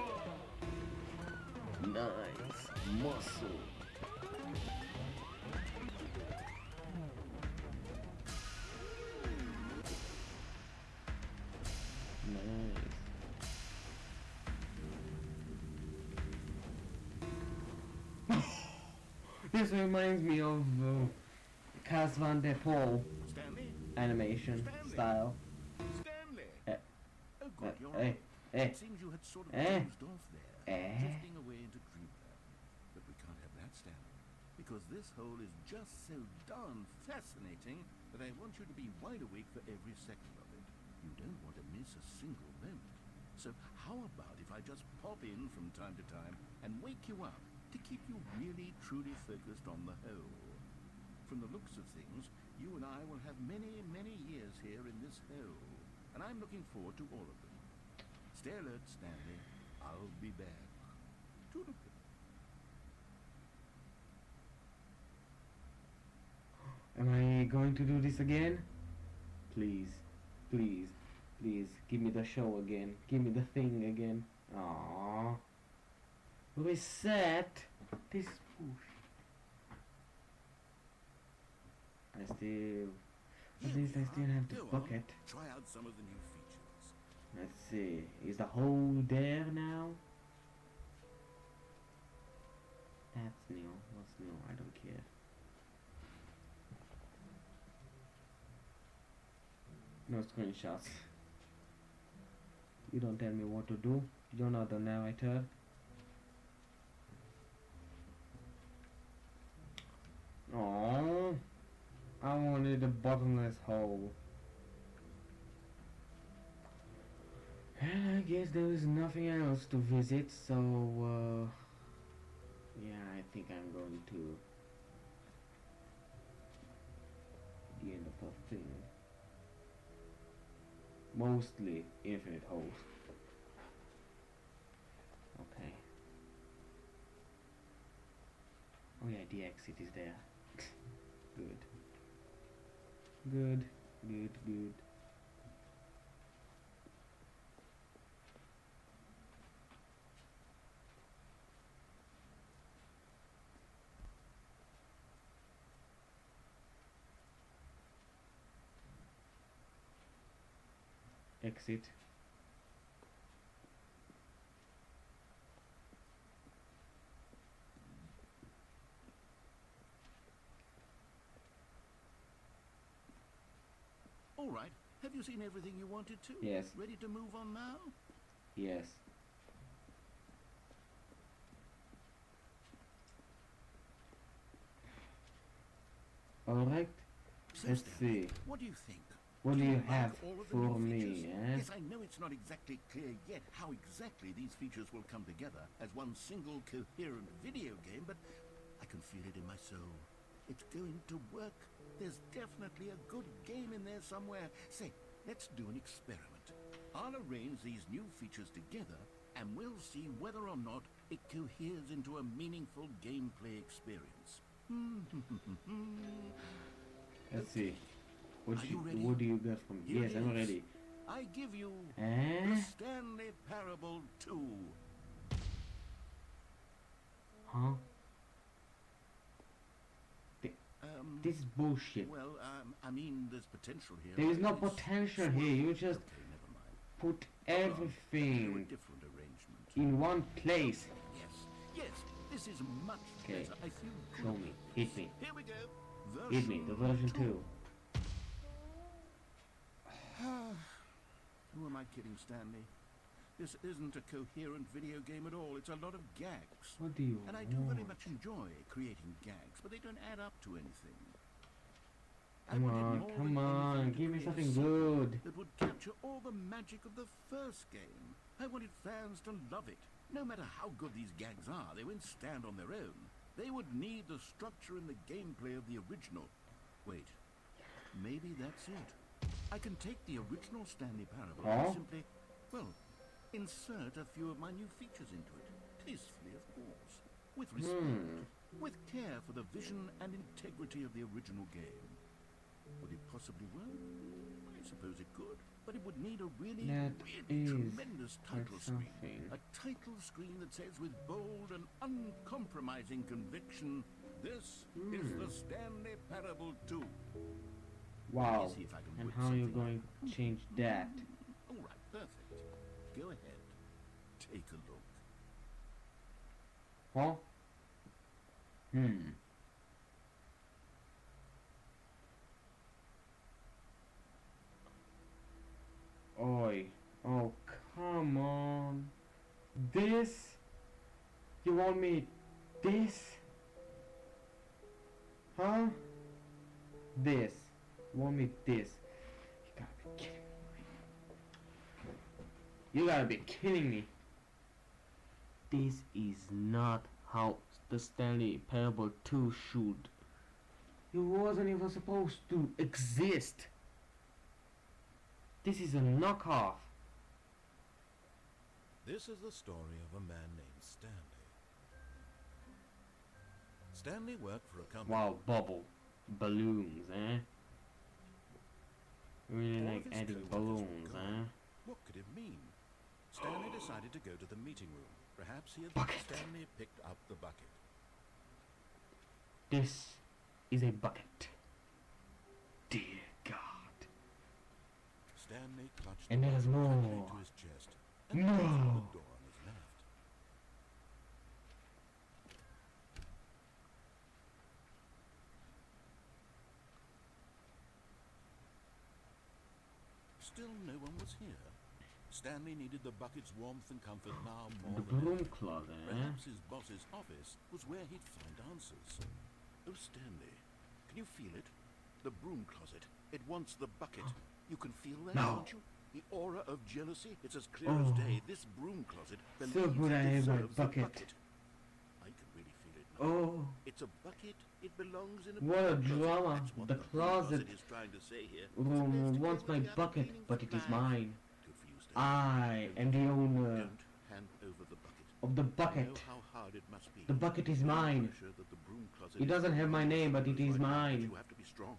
Nice muscle. Nice. This reminds me of Cas Van Der Pol Stanley? animation Stanley? style. Stanley! Eh, Oh, good, you're hey, right. hey, It seems you had sort of Eh? dozed off there, Eh? drifting away into dreamland. But we can't have that, Stanley, because this hole is just so darn fascinating that I want you to be wide awake for every second of it. You don't want to miss a single moment. So how about if I just pop in from time to time and wake you up to keep you really truly focused on the hole? From the looks of things, you and I will have many, many years here in this hole, and I'm looking forward to all of them. Stay alert, Stanley. I'll be back. Toodaloo. Am I going to do this again? Please, please, please, give me the show again. Give me the thing again. Aww. Reset. This push. At least I still have the Go on. bucket. Try out some of the new features. Let's see. Is the hole there now? That's new. What's new? I don't care. No screenshots. You don't tell me what to do. You're not the narrator. Oh, I wanted a bottomless hole. And I guess there is nothing else to visit, so yeah, I think I'm going to the end of the thing. Mostly infinite holes. Okay. Oh yeah, the exit is there. Good. Good. Good. Good. Exit. All right. Have you seen everything you wanted to? Yes. Ready to move on now? Yes. Alright, So, let's Stanley, see. what do you think? What do you like have all of the for new me, features? eh? Yes, I know it's not exactly clear yet how exactly these features will come together as one single coherent video game, but I can feel it in my soul. It's going to work. There's definitely a good game in there somewhere. Say, let's do an experiment. I'll arrange these new features together, and we'll see whether or not it coheres into a meaningful gameplay experience. Let's see. Are you ready? What do you got from me? Here Yes, it I'm is. ready. I give you the Eh? Stanley Parable 2. Huh? This is bullshit. Well, I mean, there's potential here. There is no It's potential sort of- here. You just Okay, never mind. put Do a everything different arrangement. in one place. Yes, this is much Okay. better. I feel good Show me. about Hit this. me. Here we go. Hit me. The version 2. Who am I kidding, Stanley? This isn't a coherent video game at all. It's a lot of gags. What do you And I do very want? much enjoy creating gags, but they don't add up to anything. I Come wanted on, more come than on. anything to Give me create a something sequel good. that would capture all the magic of the first game. I wanted fans to love it. No matter how good these gags are, they won't stand on their own. They would need the structure and the gameplay of the original. Wait, maybe that's it. I can take the original Stanley Parable Oh? and simply, well, insert a few of my new features into it. Tastefully, of course. With respect. With care for the vision and integrity of the original game. Would it possibly work? I suppose it could. But it would need a really, That really is tremendous quite title screen. something. A title screen that says with bold and uncompromising conviction, this is the Stanley Parable 2. Wow. Let me see if I can And whip how are you something going to change that? All right, perfect. Go ahead. Take a look. Huh? Oi. Oh, come on. This? You want me this? Huh? This. You want me this? You gotta be kidding me. This is not how the Stanley Parable 2 should. It wasn't even supposed to exist. This is a knockoff. This is the story of a man named Stanley. Stanley worked for a company. Wow, bubble. Balloons, eh? Really All like of his adding coworkers were balloons, gone. eh? What could it mean? Stanley decided to go to the meeting room. Perhaps he had Bucket. Stanley picked up the bucket. This is a bucket. Dear God. Stanley clutched And the there's bucket tightly more. to his chest and No. closed the door on his left. Still no one was here. Stanley needed the bucket's warmth and comfort now more The than broom ever. closet, eh? Perhaps his boss's office was where he'd find answers. Oh, Stanley, can you feel it? The broom closet. It wants the bucket. You can feel that, No. can't you? The aura of jealousy. It's as clear Oh. as day. This broom closet So believes good I it have my deserves the bucket. I can really feel it now. Oh, It's a bucket. It belongs in a what a broom closet. drama. That's what The broom closet is trying to say here. It's room supposed to wants go my with the bucket, unmeaning but it is flag. mine. Good for you, Stanley. I am the owner Don't hand over the bucket. of the I know bucket. how hard it must be. The bucket is The mine. pressure that the broom closet It doesn't is have my under name, but it is right now, mine. You have to be strong.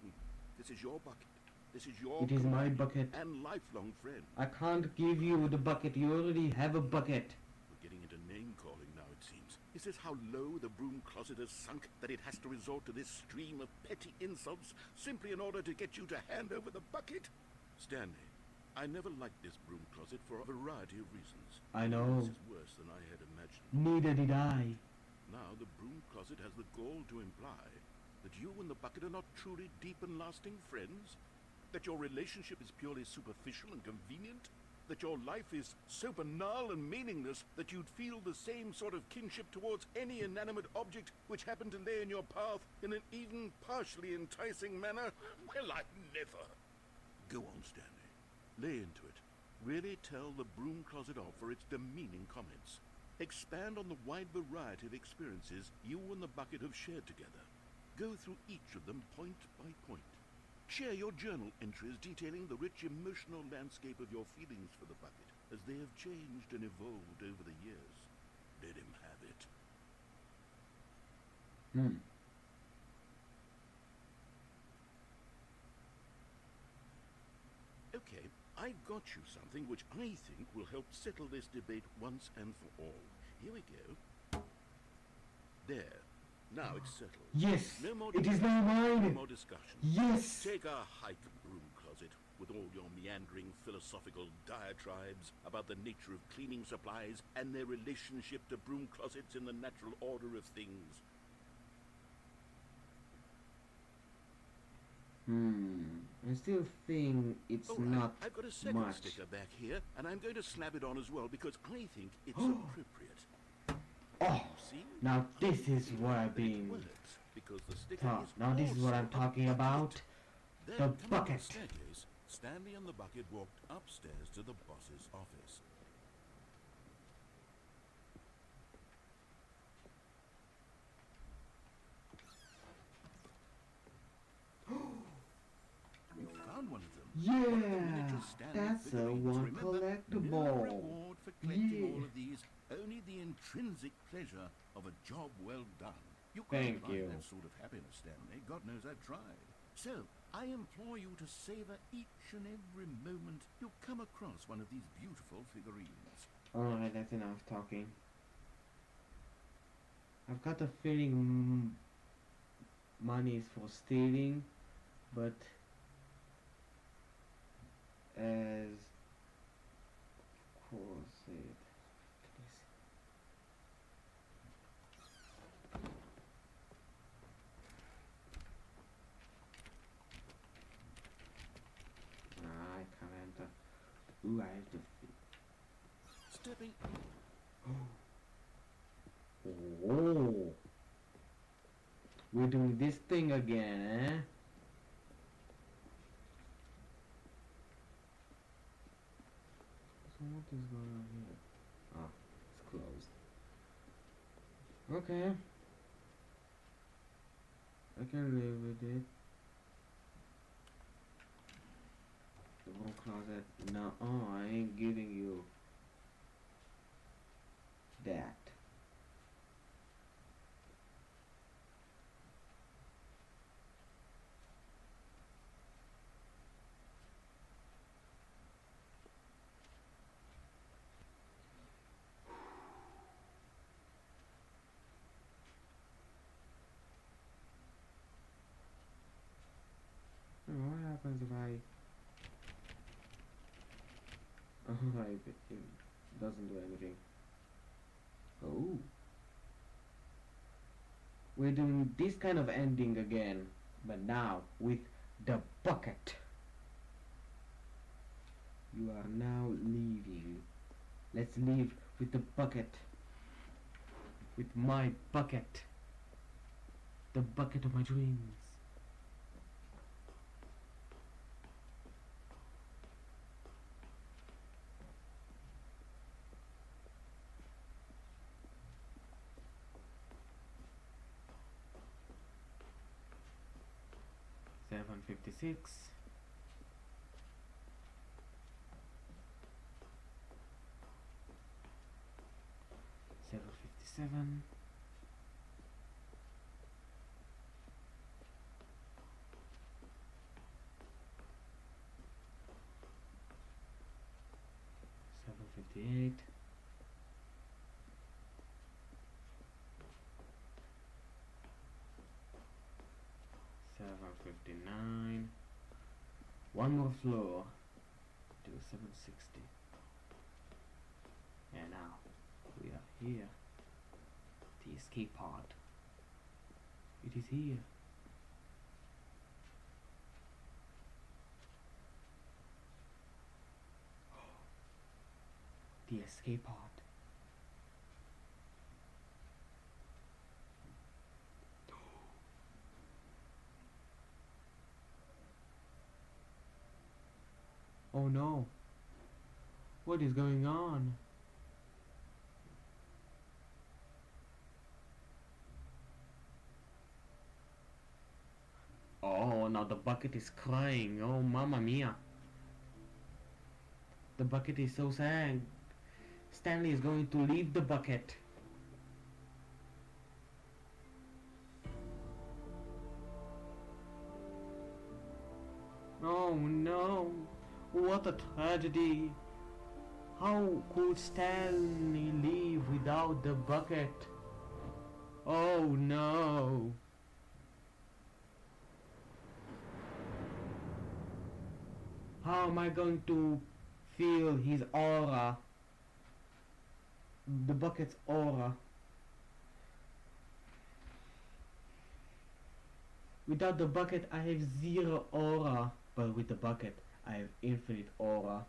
This is your bucket. This is your It is my companion bucket. and lifelong friend. I can't give you the bucket. You already have a bucket. We're getting into name calling now, it seems. Is this how low the broom closet has sunk that it has to resort to this stream of petty insults simply in order to get you to hand over the bucket? Stanley, I never liked this broom closet for a variety of reasons. I know. This is worse than I had imagined. Neither did I. Now the broom closet has the gall to imply that you and the bucket are not truly deep and lasting friends? That your relationship is purely superficial and convenient? that your life is so banal and meaningless that you'd feel the same sort of kinship towards any inanimate object which happened to lay in your path in an even partially enticing manner? Well, I never. Go on, Stanley. Lay into it. Really tell the broom closet off for its demeaning comments. Expand on the wide variety of experiences you and the bucket have shared together. Go through each of them point by point. Share your journal entries detailing the rich emotional landscape of your feelings for the bucket as they have changed and evolved over the years. Let him have it. Okay, I've got you something which I think will help settle this debate once and for all. Here we go. There. Now it's settled. Yes, No more it is debate, now no mine. more discussion. Yes. Take a hike, broom closet, with all your meandering philosophical diatribes about the nature of cleaning supplies and their relationship to broom closets in the natural order of things. I still think it's All right, not I've got a second much. sticker back here, and I'm going to slap it on as well because I think it's appropriate. Oh, See? now this is what I've But it been works because the sticker taught. is Now this is what also I'm a talking bucket. about. Then, The coming up bucket. the staircase, Stanley and the bucket walked upstairs to the boss's office. You found one of them. Yeah, One of the miniature Stanley that's a figurines. one Remember, no collectible. reward for collecting Yeah. all of these, only the intrinsic pleasure of a job well done. You Thank can't buy you. that sort of happiness, Stanley. God knows I've tried. So, I implore you to savor each and every moment you come across one of these beautiful figurines. Alright, that's enough talking. I've got a feeling money is for stealing, but as course it. I can't enter. Ooh, I have to. Stepping Oh, we're doing this thing again, eh? So what is going on here? Ah, it's closed. Okay. I can live with it. The whole closet. No, I ain't giving you that. What happens if I... Oh, it doesn't do anything. Oh. We're doing this kind of ending again, but now with the bucket. You are now leaving. Let's leave with the bucket. With my bucket. The bucket of my dreams. $7.56. $7.57. $7.58. $7.59. One more floor to $7.60. And now we are here. The escape pod. It is here. the escape pod. Oh no. What is going on? Oh, now the bucket is crying. Oh, mamma mia. The bucket is so sad. Stanley is going to leave the bucket. Oh no. What a tragedy. How could Stanley leave without the bucket? Oh no. How am I going to feel his aura? The bucket's aura. Without the bucket I have zero aura, but with the bucket I have infinite aura.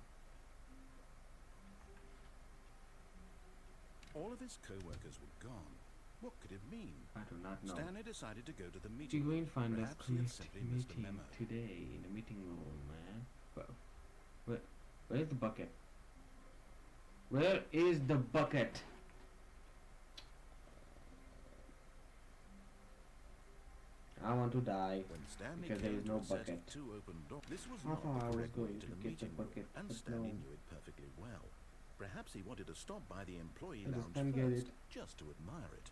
All of his co-workers were gone. What could it mean? I do not know. Stanley decided to go to the The meeting green room. finders Perhaps he had clicked simply missed a meeting memo. today in the meeting room, man. Where's the bucket? Where is the bucket? I want to die. When Stanley Because there came is to no a set bucket. of two open doors, this was I not thought I the was correct way going to to the get the meeting room, bucket, and but Stanley no. knew it perfectly well. Perhaps he wanted to stop by the employee I just lounge can't get first, it. just to admire it.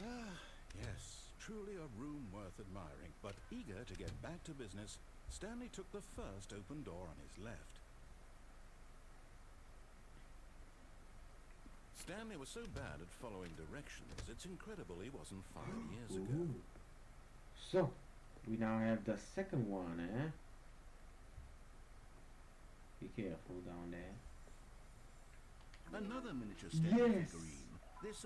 Ah, yes, truly a room worth admiring. But eager to get back to business, Stanley took the first open door on his left. Stanley was so bad at following directions, it's incredible he wasn't fired years ago. Ooh. So, we now have the second one, eh? Be careful down there. Another miniature Stanley Yes. figurine. This,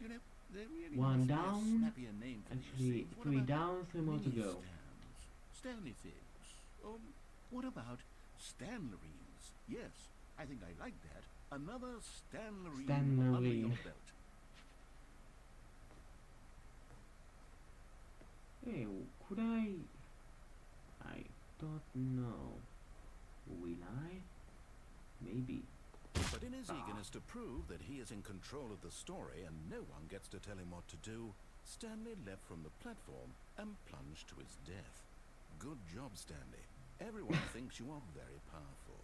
you know, there really One must be a down. snappier name for these Actually, things. What 3 about down, 3 more to mini go. stands? Stanley figs. What about Stanlerines? Yes, I think I like that. Another Stanlerine under your Stanlerine. belt. Hey, could I don't know. Will I? Maybe. But in his eagerness to prove that he is in control of the story and no one gets to tell him what to do, Stanley leapt from the platform and plunged to his death. Good job, Stanley. Everyone thinks you are very powerful.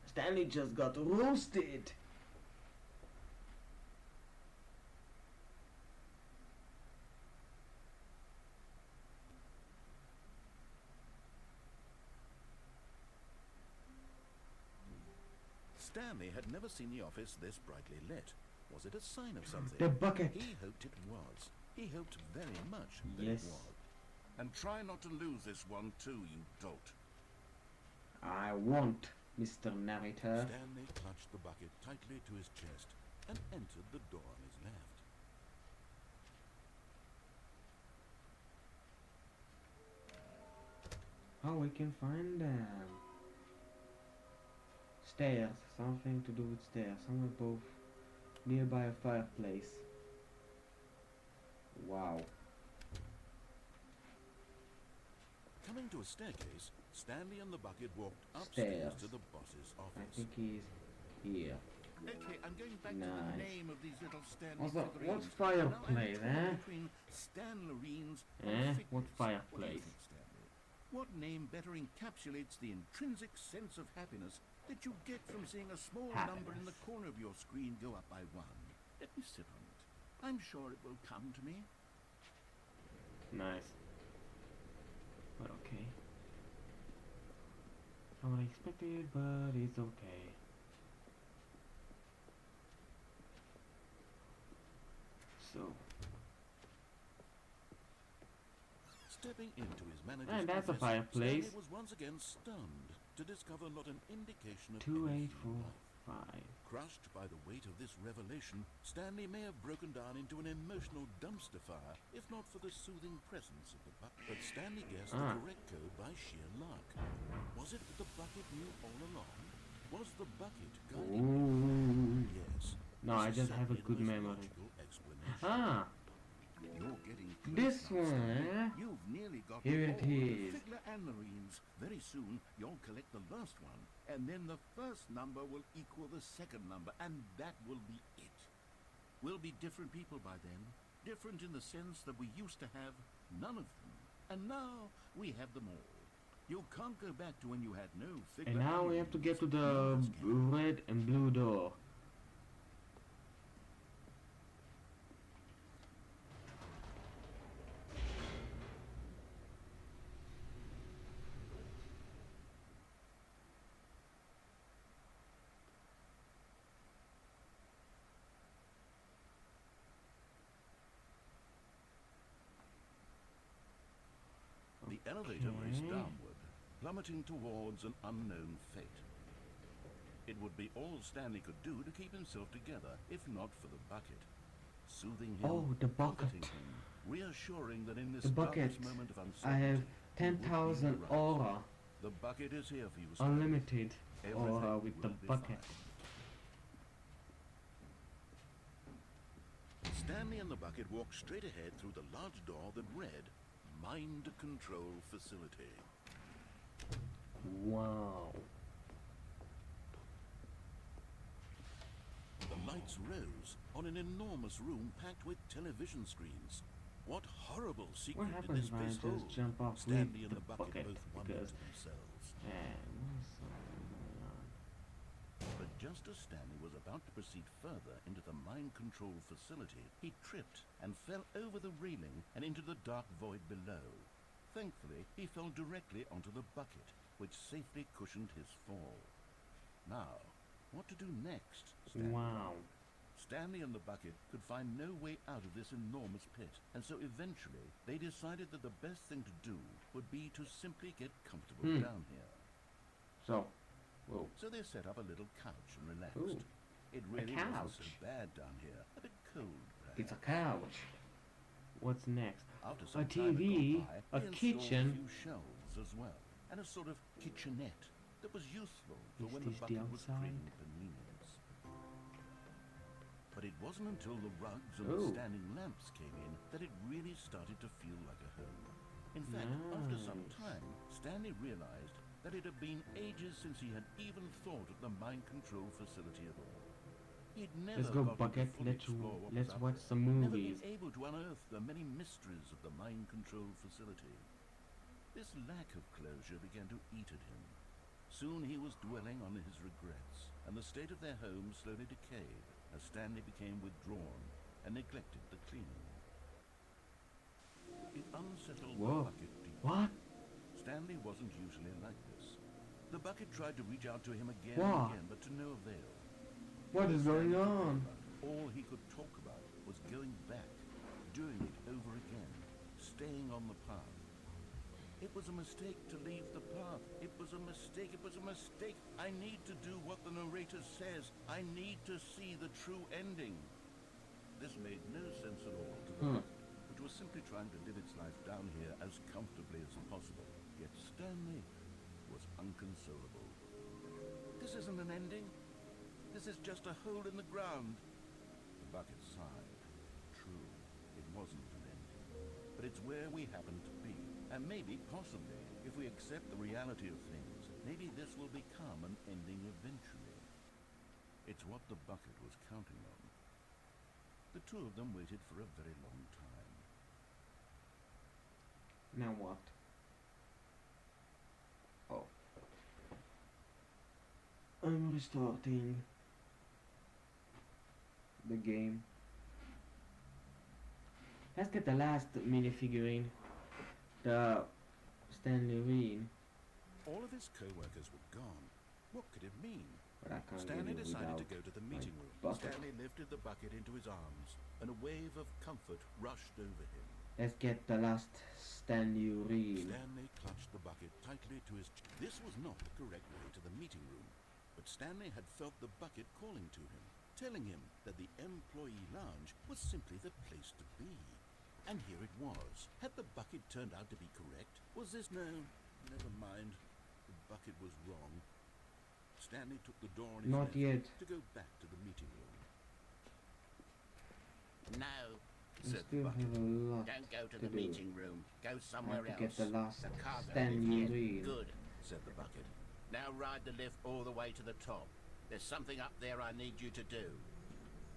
Stanley just got roasted. Stanley had never seen the office this brightly lit. Was it a sign of something? The bucket. He hoped it was. He hoped very much that Yes. it was. And try not to lose this one too, you dolt. I won't, Mr. Narrator. Stanley clutched the bucket tightly to his chest and entered the door on his left. How we can find them? Stairs. Something to do with stairs. Somewhere above, nearby a fireplace. Wow. Coming to a staircase, Stanley and the bucket walked upstairs Stairs. to the boss's I office. think he's here. Okay, I'm going back to Nice. the name of these little Stanley Also, figurines. what's Now I'm fireplace, torn eh? between Stanlerines and Eh? figures. What What do you fireplace? think, Stanley? What name better encapsulates the intrinsic sense of happiness that you get from seeing a small number in the Happiness. corner of your screen go up by 1? Let me sit on it. I'm sure it will come to me. Nice. But okay. Not what I expected, but it's okay. So, Stepping into his manager's And that's a office, fireplace. Stanley was once again stunned to discover not an indication of anything in life. 2845. Crushed by the weight of this revelation, Stanley may have broken down into an emotional dumpster fire if not for the soothing presence of the bucket. But Stanley guessed the correct code by sheer luck. Was it that the bucket knew all along? Was the bucket guiding Ooh. Yes. No, I This is just have a certainly the good most memory. logical explanation. Ah, You're getting close this now, Stanley. one, eh? You've nearly got Here them it all, the is. Fiddler and Marines. Very soon, you'll collect the last one, and then the first number will equal the second number, and that will be it. We'll be different people by then. Different in the sense that we used to have none of them, and now we have them all. You can't go back to when you had no Fiddler And now we have to get to Marines. the None of us can. red and blue door. The elevator raced Okay. downward, plummeting towards an unknown fate. It would be all Stanley could do to keep himself together, if not for the bucket. Soothing him, Oh, the bucket. comforting him, reassuring that in this The bucket. darkest moment of I uncertainty, have he would be 10,000 right. aura. The bucket is here for you, Stanley. Unlimited aura Everything with the will be bucket. fine. Stanley and the bucket walked straight ahead through the large door that read Mind Control Facility. Wow. The lights rose on an enormous room packed with television screens. What horrible secret What did happens this when I place just hold? jump off Stanley with and the the bucket bucket? both wondered Because to themselves. what's going on? But just as Stanley was about to proceed further into the mind control facility, he tripped and fell over the railing and into the dark void below. Thankfully, he fell directly onto the bucket, which safely cushioned his fall. Now, what to do next, Stanley? Wow. Stanley and the bucket could find no way out of this enormous pit, and so eventually they decided that the best thing to do would be to simply get comfortable down here. So, whoa. So they set up a little couch and relaxed. Ooh, It really wasn't so couch. bad down here. A bit cold, perhaps. It's a couch. What's next? After A some time had TV, gone by, a they installed kitchen. a few shelves as well, and a sort of kitchenette that was useful for Is when the this the bucket was outside? craving paninis. But it wasn't until the rugs and Oh. the standing lamps came in that it really started to feel like a home. In fact, after some Nice. time, Stanley realized that it had been ages since he had even thought of the mind control facility at all. He'd never Let's go gotten to bucket. fully explore what was Let's up watch there. some Never movies. been able to unearth the many mysteries of the mind control facility. This lack of closure began to eat at him. Soon he was dwelling on his regrets, and the state of their home slowly decayed as Stanley became withdrawn and neglected the cleaning. It unsettled Whoa. the bucket deeply. What? Stanley wasn't usually like this. The bucket tried to reach out to him again What? and again, but to no avail. What is going Stanley on? forgot. All he could talk about was going back, doing it over again, staying on the path. It was a mistake to leave the path. It was a mistake. It was a mistake. I need to do what the narrator says. I need to see the true ending. This made no sense at all to the bucket, which was simply trying to live its life down here as comfortably as possible. Yet Stanley was unconsolable. This isn't an ending. This is just a hole in the ground. The bucket sighed. True, it wasn't an ending. But it's where we happen to be. And maybe, possibly, if we accept the reality of things, maybe this will become an ending eventually. It's what the bucket was counting on. The two of them waited for a very long time. Now what? Oh. I'm restarting the game. Let's get the last minifigurine. The Stanley Reen. All of his co-workers were gone. What could it mean? But I can't Stanley get it decided to without go to the my meeting room. bucket. Stanley lifted the bucket into his arms, and a wave of comfort rushed over him. Let's get the last Stanley Reen. Stanley clutched the bucket tightly to his This was not the correct way to the meeting room, but Stanley had felt the bucket calling to him, telling him that the employee lounge was simply the place to be. And here it was. Had the bucket turned out to be correct? Was this... No, never mind. The bucket was wrong. Stanley took the door on his Not left yet. to go back to the meeting room. No, We Said the still bucket. have a lot don't go to to the do. meeting room. Go somewhere I have to else. get the last The cargo Stanley lift. reel. Good. Said the bucket. Now ride the lift all the way to the top. There's something up there I need you to do.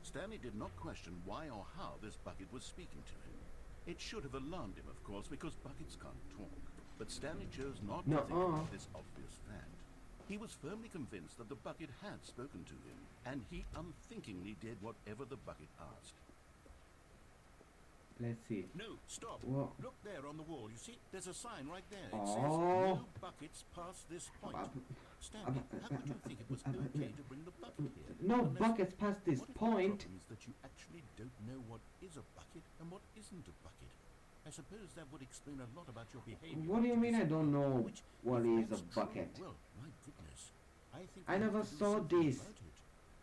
Stanley did not question why or how this bucket was speaking to him. It should have alarmed him, of course, because buckets can't talk. But Stanley chose not to think about this obvious fact. He was firmly convinced that the bucket had spoken to him, and he unthinkingly did whatever the bucket asked. Let's see. No, stop. What? Look there on the wall. You see, there's a sign right there. It Oh. says, no buckets past this point. Stanley, how could you think it was okay to bring the bucket here? No Unless- buckets past this What if the point. problem is that you actually don't know what is a bucket and what isn't a bucket? I suppose that would explain a lot about your behavior. What do you mean I don't know Which, what if is a that's true, bucket? Well, my goodness. I think I we have never to do saw something this about it.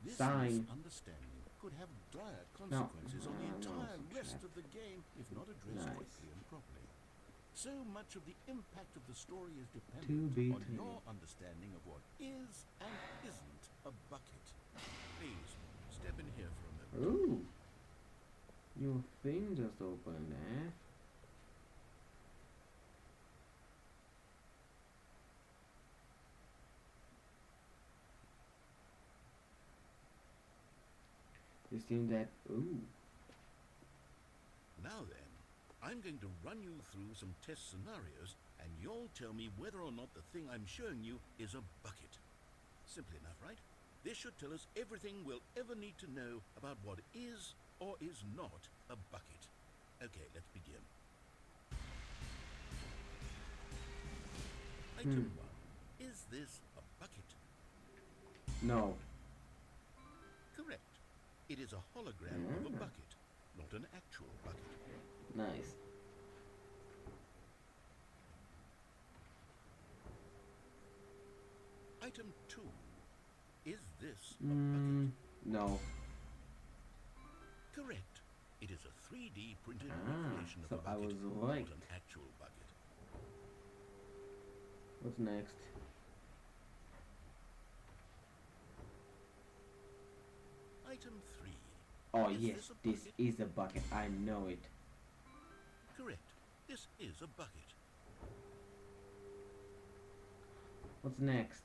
This sign. misunderstanding could have dire consequences on the no, entire subtract. rest of the game if not addressed Nice. quickly and properly. So much of the impact of the story is To dependent be on true. your understanding of what is and isn't a bucket. Please, step in here for a moment. Ooh. Your thing just opened, eh? It seems that ooh. Now then, I'm going to run you through some test scenarios, and you'll tell me whether or not the thing I'm showing you is a bucket. Simple enough, right? This should tell us everything we'll ever need to know about what is or is not a bucket. Okay, let's begin. Item 1. Is this a bucket? No. Correct. It is a hologram of a Ah. bucket, not an actual bucket. Nice. Item 2. Is this a Mm, no. bucket? Correct. It is a 3D printed Ah, recreation of so a I bucket, was not right. an actual bucket. What's next? Item 3. Oh Is yes, this a this bucket? is a bucket. I know it. Correct. This is a bucket. What's next?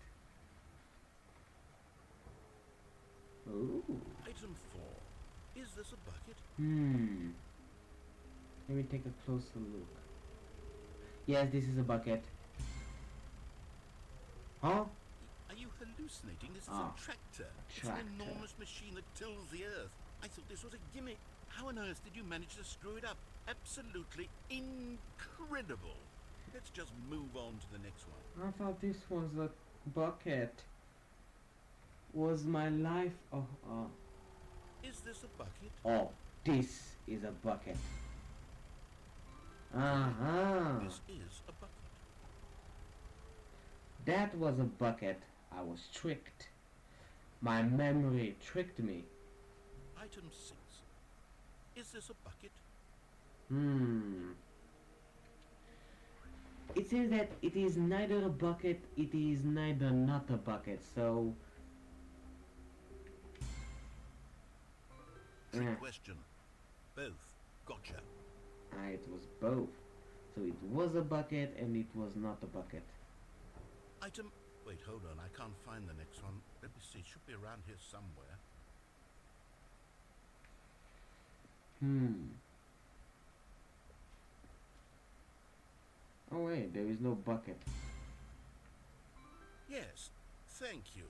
Ooh. Item 4. Is this a bucket? Let me take a closer look. Yes, this is a bucket. Huh? Are you hallucinating? This is Ah, a tractor. It's tractor. an enormous machine that tills the earth. I thought this was a gimmick. How on earth did you manage to screw it up? Absolutely incredible. Let's just move on to the next one. I thought this was a bucket. Was my life? Is this a bucket? Oh, this is a bucket. Uh-huh. This is a bucket. That was a bucket. I was tricked. My memory tricked me. Item 6. Is this a bucket? It says that it is neither a bucket, it is neither not a bucket, so... Trick Yeah. question. Both. Gotcha. It was both. So it was a bucket and it was not a bucket. Item... Wait, hold on. I can't find the next one. Let me see. It should be around here somewhere. Oh wait, there is no bucket. Yes. Thank you.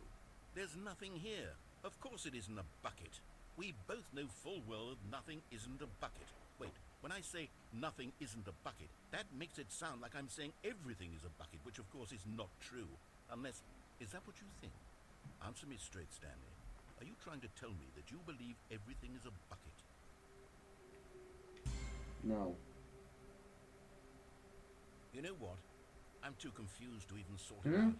There's nothing here. Of course it isn't a bucket. We both know full well that nothing isn't a bucket. Wait, when I say nothing isn't a bucket, that makes it sound like I'm saying everything is a bucket, which of course is not true. Unless, is that what you think? Answer me straight, Stanley. Are you trying to tell me that you believe everything is a bucket? No. You know what? I'm too confused to even sort it out.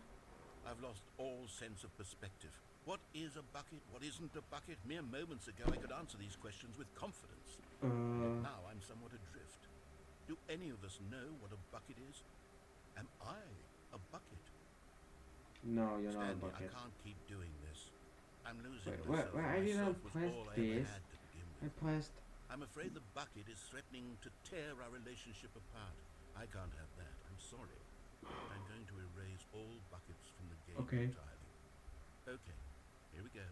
I've lost all sense of perspective. What is a bucket? What isn't a bucket? Mere moments ago I could answer these questions with confidence. Yet now I'm somewhat adrift. Do any of us know what a bucket is? Am I a bucket? No, you're not a Stanley, I bucket. can't keep doing this. I'm losing Wait, myself. where I and didn't myself was press all I ever this. had to begin I with. pressed. I'm afraid the bucket is threatening to tear our relationship apart. I can't have that. I'm sorry. I'm going to erase all buckets from the game Okay. entirely. Okay, here we go.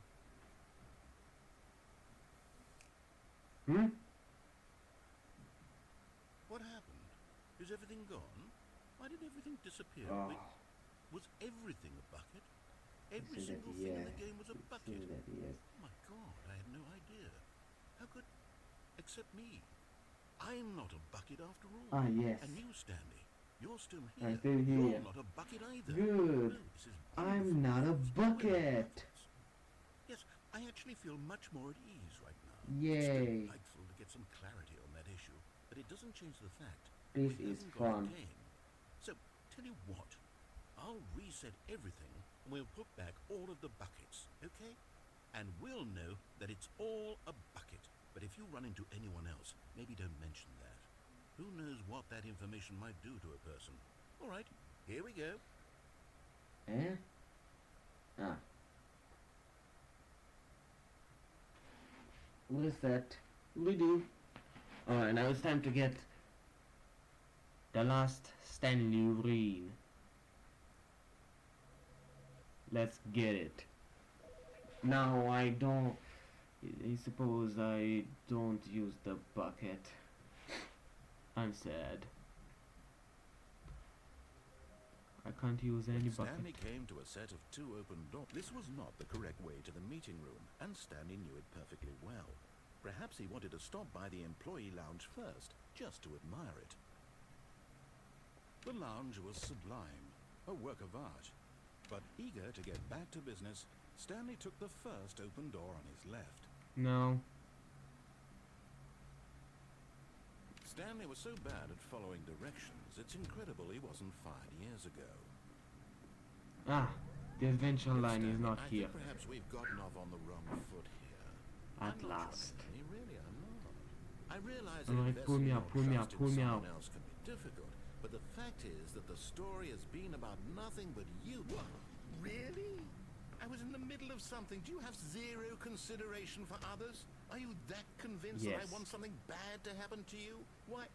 Hmm? What happened? Is everything gone? Why did everything disappear? Oh, Wait, was everything a bucket? Every isn't single that thing in yeah? the game was a bucket. Isn't that yes? Oh my god, I had no idea. How could... except me. I'm not a bucket after all. Ah, yes. And you, Stanley, you're still I'm here. still here. You're not a bucket either. Good. No, this is I'm wonderful. not a It's no way bucket. backwards. Yes, I actually feel much more at ease right now. It's Yay. still delightful to get some clarity on that issue, but it doesn't change the fact that This we is haven't got fun. a game. So, tell you what, I'll reset everything and we'll put back all of the buckets, okay? And we'll know that it's all a bucket. But if you run into anyone else, maybe don't mention that. Who knows what that information might do to a person? All right, here we go. Eh? Ah. Reset. Redo. Alright, now it's time to get the last Stanley Green. Let's get it. Now I don't... I suppose I don't use the bucket. I'm sad. I can't use any bucket. Stanley came to a set of 2 open doors. This was not the correct way to the meeting room, and Stanley knew it perfectly well. Perhaps he wanted to stop by the employee lounge first, just to admire it. The lounge was sublime, a work of art. But eager to get back to business, Stanley took the first open door on his left. No. Stanley was so bad at following directions, it's incredible he wasn't fired years ago. Ah, the adventure line is Stanley, not I here. think perhaps we've gotten off on the wrong foot here. At I'm not last. Sure, Stanley, really, I'm not. I realize that Alright, pull investing me your out, pull me out, trust pull in me someone out. else can be difficult, but the fact is that the story has been about nothing but you. What? Really? I was in the middle of something. Do you have zero consideration for others? Are you that convinced that I Yes. want something bad to happen to you? Why,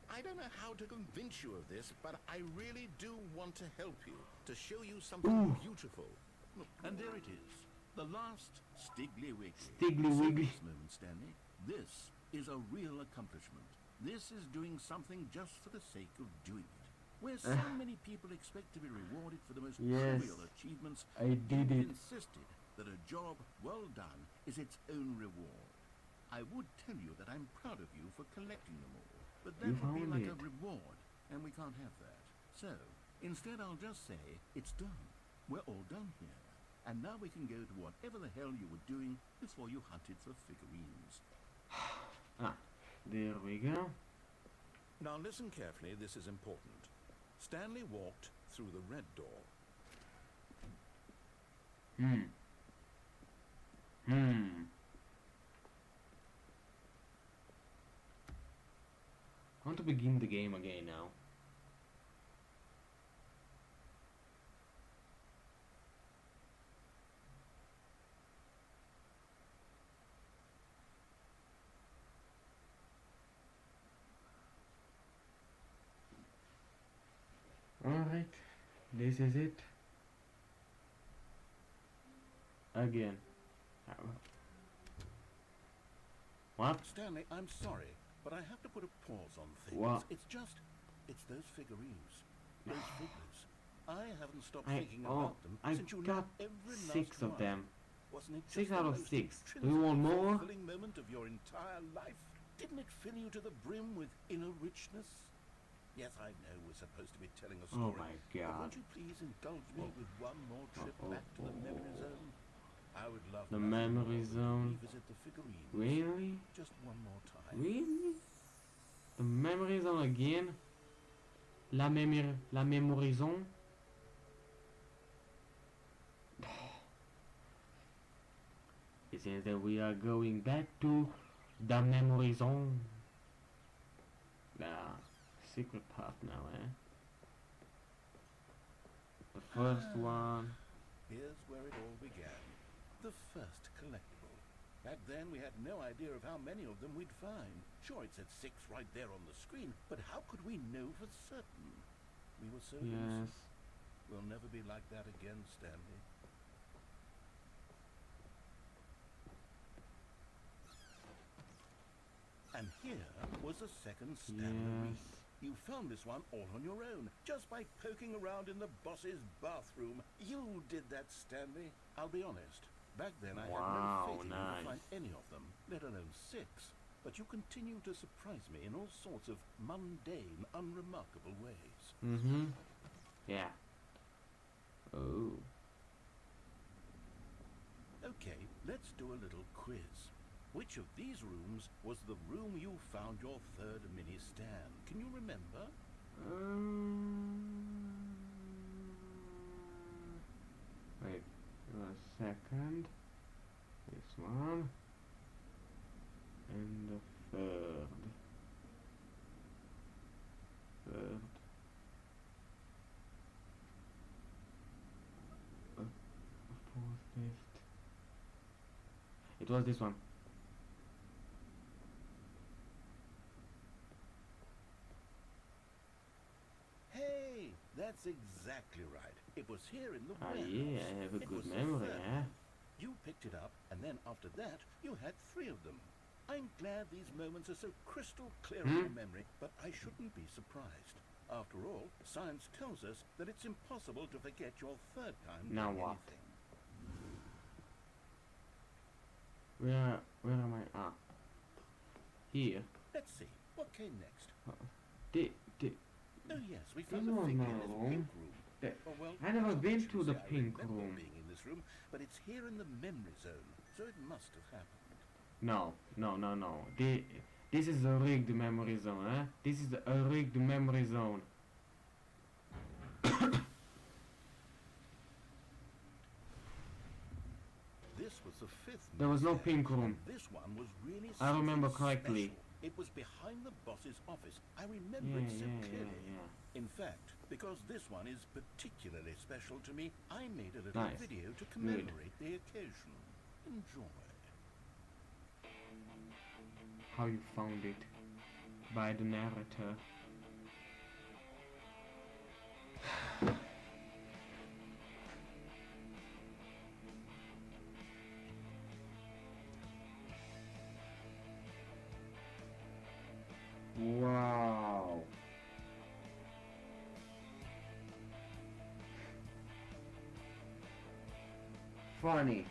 I don't know how to convince you of this, but I really do want to help you, to show you something beautiful. Look, and there it is. The last Stiggly Wiggly. Stiggly So Wiggly. this moment, Stanley, this is a real accomplishment. This is doing something just for the sake of doing it. Where so many people expect to be rewarded for the most Yes. trivial achievements, I did you've it. insisted that a job well done is its own reward. I would tell you that I'm proud of you for collecting them all, but that You would be found like a it. reward, and we can't have that. So, instead I'll just say, it's done. We're all done here. And now we can go to whatever the hell you were doing before you hunted for figurines. Ah, there we go. Now listen carefully, this is important. Stanley walked through the red door. I want to begin the game again now. Alright, this is it. Again. What? Stanley, I'm sorry, but I have to put a pause on things. What? It's those figurines. Those figures. I haven't stopped I thinking about them I since you got left every 6 last of one. them. Wasn't it 6 just out the of most 6. Do you want intrinsically more? fulfilling moment of your entire life? Didn't it fill you to the brim with inner richness? Yes, I know we're supposed to be telling a story. Oh my But god. won't you please indulge me with one more trip back to the memory zone? I would love The nothing more memory than to zone. revisit the figurines. Really? Just one more time. Really? The memory zone again? La memory zone? It says that we are going back to the memory zone. Ah, secret path now, eh? The first one. Here's where it all began. The first collectible. Back then, we had no idea of how many of them we'd find. Sure, it said 6 right there on the screen, but how could we know for certain? We were so innocent. Yes. We'll never be like that again, Stanley. And here was the second Stanley. Yes. You found this one all on your own, just by poking around in the boss's bathroom. You did that, Stanley. I'll be honest. Back then, I had Wow, no faith in you nice. to find any of them, let alone 6. But you continue to surprise me in all sorts of mundane, unremarkable ways. Mm-hmm. Yeah. Oh. Okay, let's do a little quiz. Which of these rooms was the room you found your third mini Stan? Can you remember? Wait a second. This one. And the third. Fourth, fifth. It was this one. Hey, that's exactly right. It was here in the Ah, warehouse. yeah, I have a It good was the memory, third eh? one. You picked it up, and then after that, you had 3 of them. I'm glad these moments are so crystal clear in your memory, but I shouldn't be surprised. After all, science tells us that it's impossible to forget your third time Now doing what? anything. Where am I? Ah. Here. Let's see, what came next? The Oh yes, we This found a was figure my in this room. pink room. the- Oh, well, I never been to actually the say I pink remember room. being in this room, but it's here in the memory zone, so it must have happened. No. This is a rigged memory zone, eh? This is a rigged memory zone. This was the 5th. There was no museum, pink room. and this one was really I remember something correctly. special. It was behind the boss's office. I Yeah, remember it so yeah, clearly. yeah. In fact, because this one is particularly special to me, I made a little Nice. video to commemorate the occasion. Enjoy. How you found it? By the narrator. Wow. Funny.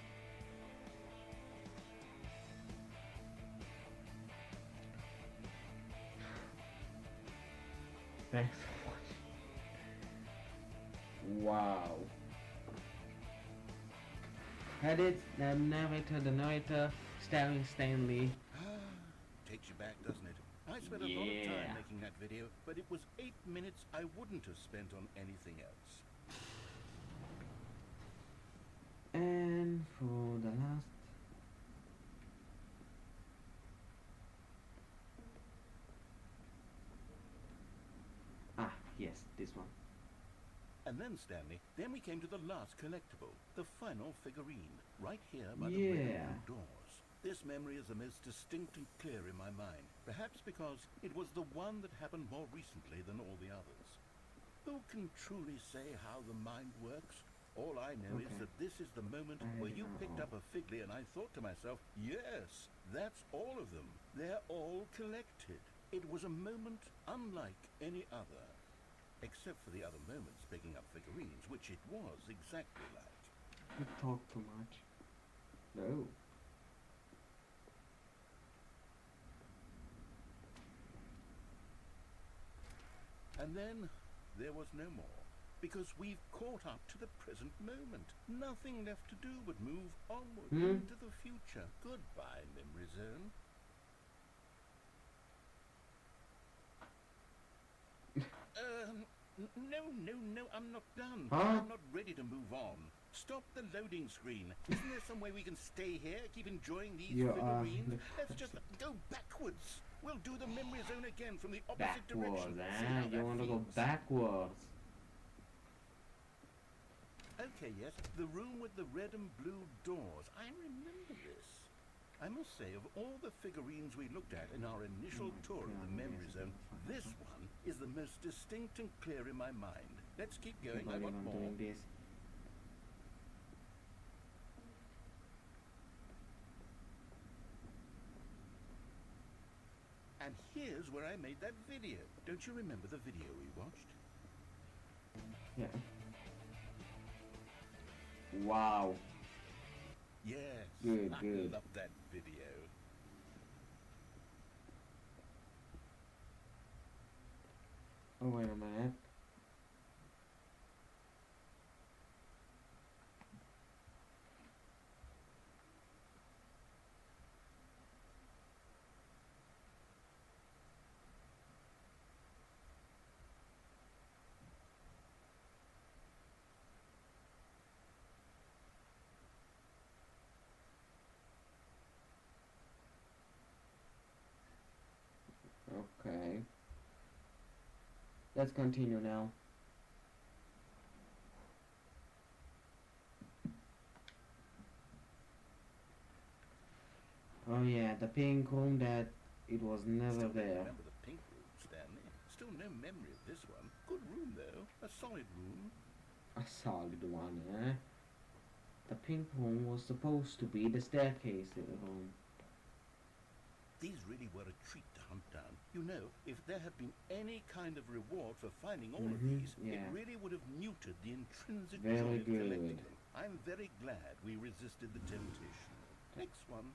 Thanks for watching. Wow. Edit, the narrator, starring Stanley. Takes you back, doesn't it? I spent a lot of Yeah. time making that video, but it was 8 minutes I wouldn't have spent on anything else. And for the last. Ah, yes, this one. And then, Stanley, then we came to the last collectible, the final figurine, right here by the Yeah. railroad doors. This memory is the most distinct and clear in my mind, perhaps because it was the one that happened more recently than all the others. Who can truly say how the mind works? All I know is Okay. that this is the moment I where you don't picked know. up a Figley and I thought to myself, yes, that's all of them. They're all collected. It was a moment unlike any other. Except for the other moments picking up figurines, which it was exactly like. You talk too much. No. And then there was no more, because we've caught up to the present moment. Nothing left to do but move onward into the future. Goodbye, memory zone. No, I'm not done. Huh? I'm not ready to move on. Stop the loading screen. Isn't there some way we can stay here, keep enjoying these You are figurines? Let's just go backwards. We'll do the memory zone again from the opposite Backwards, direction. See eh? how You that want to go feels. backwards. Okay, yes, the room with the red and blue doors. I remember this. I must say, of all the figurines we looked at in our initial tour of the Memory Zone, this one is the most distinct and clear in my mind. Let's keep going. I want I'm more. doing this. And here's where I made that video. Don't you remember the video we watched? Yeah. Wow. Yes. Good, I good. love that video. Oh, wait a minute. Okay. Let's continue now. Oh yeah, the pink room that it was never Still don't there. remember the pink room, Stanley. Still no memory of this one. Good room, though. A solid room. A solid one, eh? The pink room was supposed to be the staircase room. These really were a treat to hunt down. You know, if there had been any kind of reward for finding all of these, yeah. it really would have muted the intrinsic Very joy of good. collecting them. I'm very glad we resisted the temptation. Next one.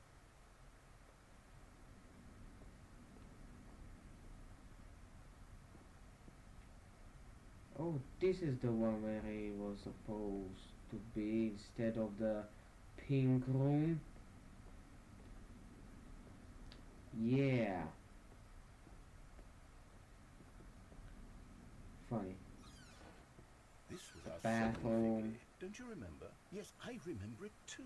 Oh, this is the one where he was supposed to be instead of the pink room. Yeah. Funny. This was The our second bathroom. figure. Don't you remember? Yes, I remember it too.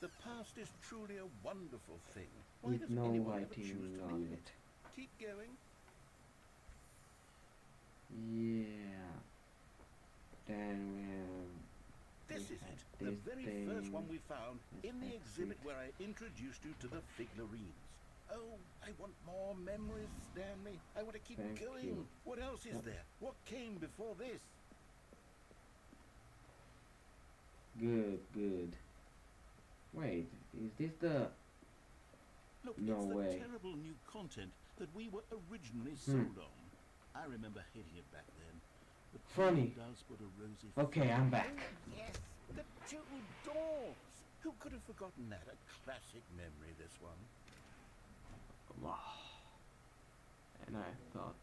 The past is truly a wonderful thing. Why With does no anyone ever writing choose to on leave it. Keep going. Yeah. Then This we is had it. The this very thing. first one we found This in the exhibit exit. where I introduced you to the figurines. Oh, I want more memories, Stanley. I want to keep Thank going. you. What else is Yep. there? What came before this? Good, good. Wait, is this the... Look, No it's the way. terrible new content that we were originally Hmm. sold on. I remember hating it back then. But Funny. it does put a rosy Okay, I'm back. Oh, yes, the two doors. Who could have forgotten that? A classic memory, this one. And I thought,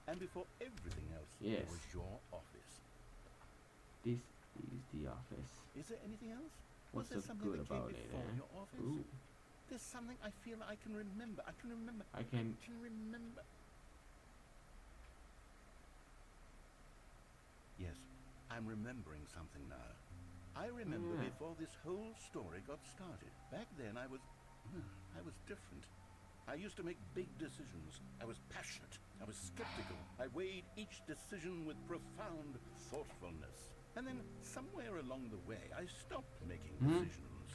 And before everything else, Yes. there was your office. this is the office. Is there anything else? What's was there so something good that came about it, before eh? your office? Ooh, There's something I feel I can remember. I can remember. I can... I can remember. Yes, I'm remembering something now. I remember Yeah. before this whole story got started. Back then I was different. I used to make big decisions. I was passionate. I was skeptical. I weighed each decision with profound thoughtfulness. And then somewhere along the way I stopped making decisions.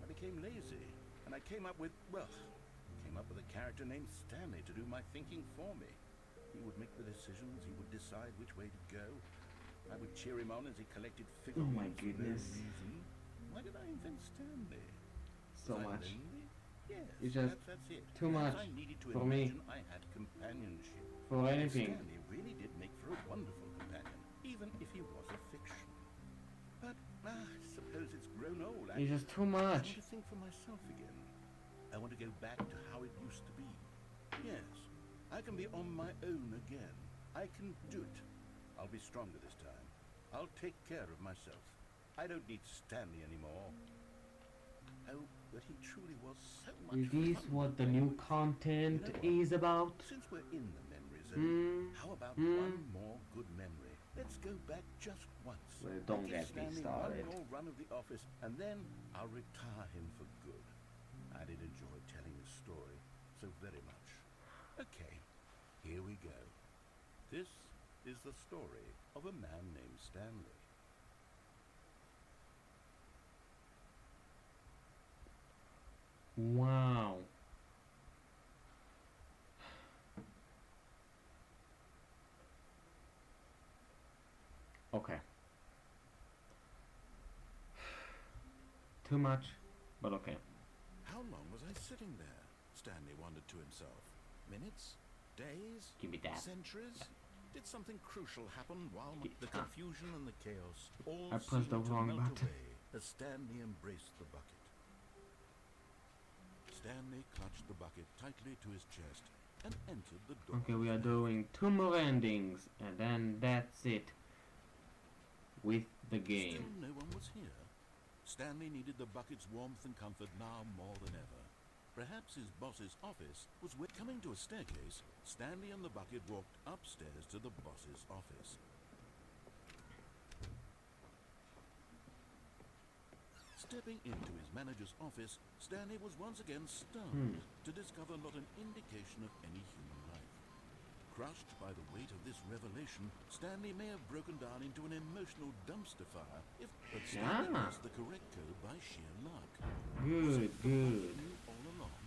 I became lazy. And I came up with a character named Stanley to do my thinking for me. He would make the decisions, he would decide which way to go. I would cheer him on as he collected figurines. my for no goodness. reason. Why did I invent Stanley? So Was I much. lonely? Yes, It's just that's it. too Perhaps much I needed to for me. imagine I had companionship. For anything. Stanley really did make for a wonderful companion, even if he was a fiction. But I suppose it's grown old. It's just too I want much. to think for myself again. I want to go back to how it used to be. Yes, I can be on my own again. I can do it. I'll be stronger this time. I'll take care of myself. I don't need Stanley anymore. Oh, but he truly was so much Is this fun what the to play new with. content You know what? is about? Since we're in the memory zone, Hmm. how about Hmm. one more good memory? Let's go back just once. Well, don't Give get me Stanley started. one more run of the office, and then I'll retire him for good. I did enjoy telling his story so very much. Okay, here we go. This is the story of a man named Stanley. Wow. Okay. Too much, but okay. How long was I sitting there? Stanley wondered to himself. Minutes? Days? Give me that. Centuries? Did something crucial happen while Gi- the confusion and the chaos all I pressed the seemed to wrong melt button. away as Stanley embraced the bucket? Stanley clutched the bucket tightly to his chest and entered the door. Okay, we are doing 2 more endings, and then that's it with the game. Still no one was here. Stanley needed the bucket's warmth and comfort now more than ever. Perhaps his boss's office was where... Coming to a staircase, Stanley and the bucket walked upstairs to the boss's office. Stepping into his manager's office, Stanley was once again stunned to discover not an indication of any human life. Crushed by the weight of this revelation, Stanley may have broken down into an emotional dumpster fire but Stanley Ah. guessed the correct code by sheer luck. Good, good. Knew all along?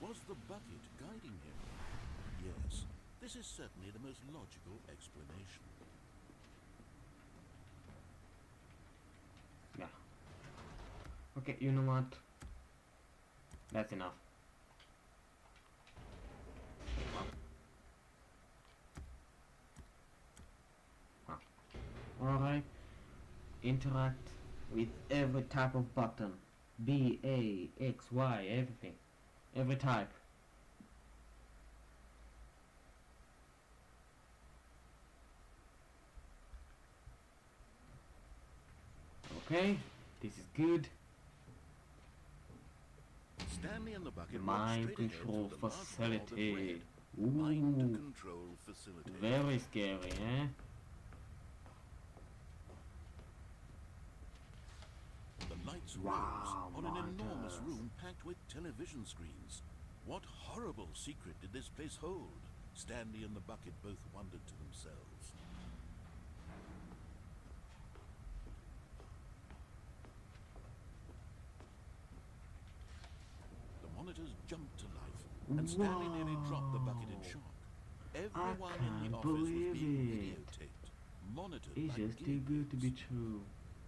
Was the bucket guiding him? Yes, this is certainly the most logical explanation. Yeah. Okay, you know what? That's enough. Huh. Alright. Interact with every type of button. B, A, X, Y, everything. Every type. Okay, this is good. Stanley and the bucket Mind walked straight ahead control through the large hall that facility. read, Mind Ooh, control facility. very scary, eh? The lights Wow, rose on an enormous monitors. room packed with television screens. What horrible secret did this place hold? Stanley and the bucket both wondered to themselves. The monitors jumped to life, and Stanley nearly dropped the bucket in Wow. shock. Everyone in can't the office was believe being it. videotaped, monitored It's like just too guinea good to be pigs. true.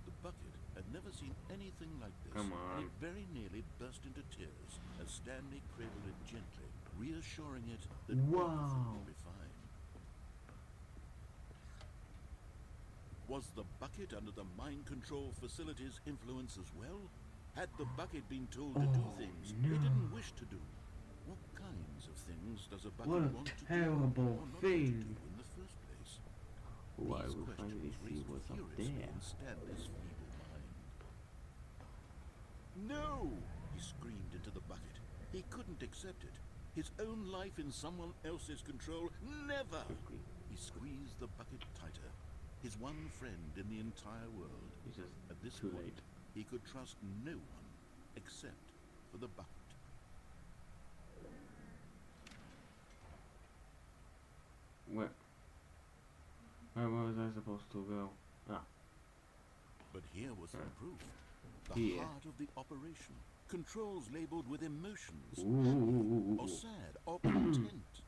The bucket had never seen anything like this, Come and on. it very nearly burst into tears as Stanley cradled it gently, reassuring it that Wow. everything would be fine. Was the bucket under the mind control facility's influence as well? Had the bucket been told to do Oh, things no. it didn't wish to do? What kinds of things does a bucket What a want to terrible do or not thing. want to do in the first place? Oh, I These will finally questions see raised what's up furiously there. in Stanley's feeble mind. No! He screamed into the bucket. He couldn't accept it. His own life in someone else's control. Never! Quickly. He squeezed the bucket tighter. His one friend in the entire world. It's just At this too point, late. he could trust no one except for the bucket. Where was I supposed to go? Ah, But here was the proof. The Here. heart of the operation. Controls labeled with emotions. ooh, Or sad, or content.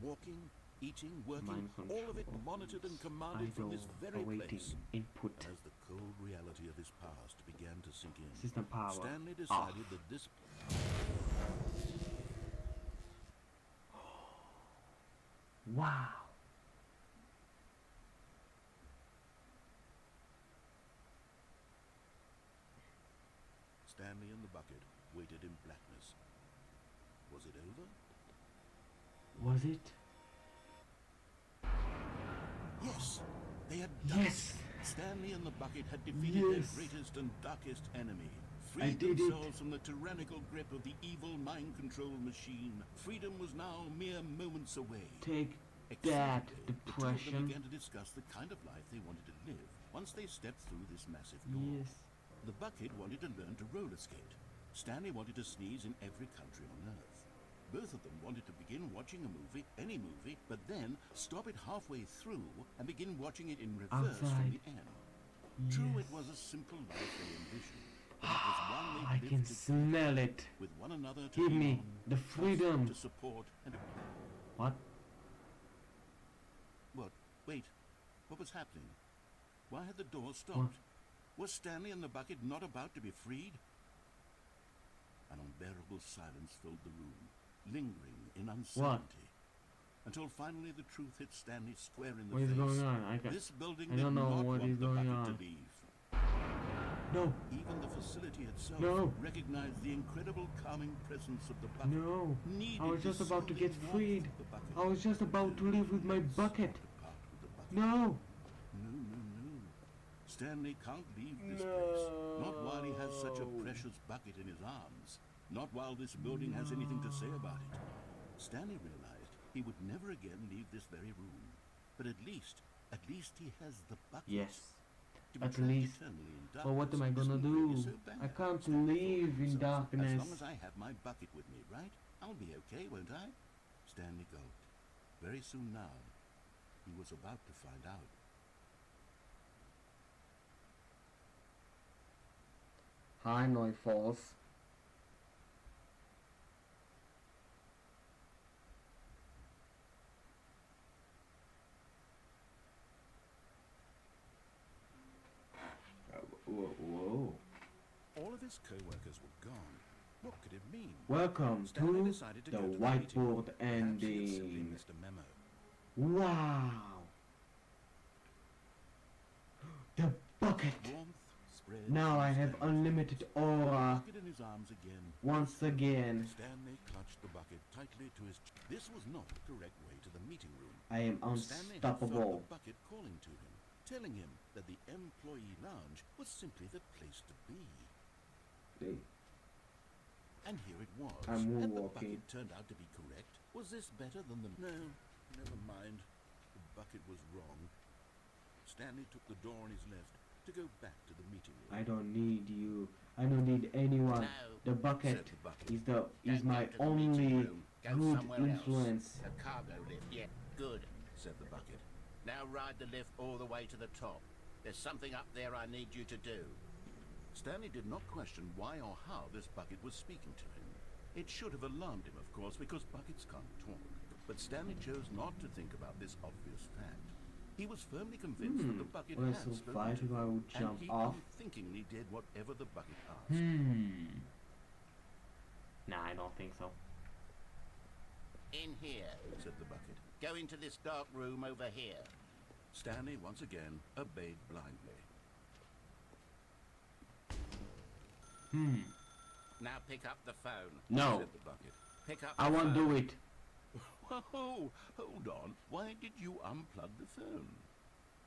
Walking, eating, working, Mind all of it control. monitored and commanded from idle this very awaiting place. input. And as the cold reality of his past began to sink in, System power Stanley off. decided that this... Wow. Stanley and the bucket waited in blackness. Was it over? Was it? Yes! They had done Yes! it! Stanley and the bucket had defeated Yes. their greatest and darkest enemy. I Freed did it. themselves from the tyrannical grip of the evil mind control machine. Freedom was now mere moments away. Take that, Excitedly, the two of them depression. began to discuss the kind of life they wanted to live once they stepped through this massive door. Yes. The bucket wanted to learn to roller skate. Stanley wanted to sneeze in every country on Earth. Both of them wanted to begin watching a movie, any movie, but then stop it halfway through and begin watching it in reverse from Outside. the end. True, Yes. it was a simple life they envisioned, but it was one they I lived can together smell it. with one another to Give lean me on, the trust, freedom. to support, and What? what? Wait, what was happening? Why had the door stopped? Was Stanley and the bucket not about to be freed? An unbearable silence filled the room, lingering in uncertainty, until finally the truth hit Stanley square in the What is face. going on? This building I did don't know not what want is the going bucket on. to leave. No, Even the facility itself No. recognized the incredible calming presence of the bucket. no. Needed I was the just about to soothing get warmth freed. of the bucket. I was just about to leave with my bucket. Part with the bucket. No. No. Stanley can't leave this place. Not while he has such a precious bucket in his arms. Not while this building has anything to say about it. Stanley realized he would never again leave this very room. But at least he has the bucket. Yes. To be At trapped least. eternally in But what am I darkness gonna isn't really do? so bad, I can't Stanley live thought to in himself. darkness. As long as I have my bucket with me, right? I'll be okay, won't I? Stanley gulped. Very soon now, he was about to find out. Hanoi Falls. Whoa. All of his co-workers were gone. What could it mean? Welcome Stanley to decided to the go to the meeting room. whiteboard Perhaps he had simply ending. missed a memo. Wow. The bucket. Warmth spread. Now I have Stanley's unlimited face. aura Bucket in his arms again. once again. Stanley clutched the bucket tightly to his chest. This was not the correct way to the meeting room. I am Stanley had felt unstoppable. the bucket calling to him, telling him that the employee lounge was simply the place to be. Hey, And here it was. I'm Had the moonwalking. bucket turned out to be correct? Was this better than the... No, never mind. The bucket was wrong. Stanley took the door on his left to go back to the meeting room. I don't need you. I don't need anyone. No, The bucket said the bucket. is Don't my go to the meeting only room. Go good somewhere else. influence. A cargo lift. Yeah, good. Said the bucket. Now ride the lift all the way to the top. There's something up there I need you to do. Stanley did not question why or how this bucket was speaking to him. It should have alarmed him, of course, because buckets can't talk. But Stanley chose not to think about this obvious fact. He was firmly convinced that the bucket Would I had spoken survive to if I him, would jump and he off? unthinkingly did whatever the bucket asked. Nah, I don't think so. In here. Said the bucket. Go into this dark room over here. Stanley once again obeyed blindly. Now pick up the phone. No, Said the bucket. Pick up I the won't phone. do it. Whoa, hold on. Why did you unplug the phone?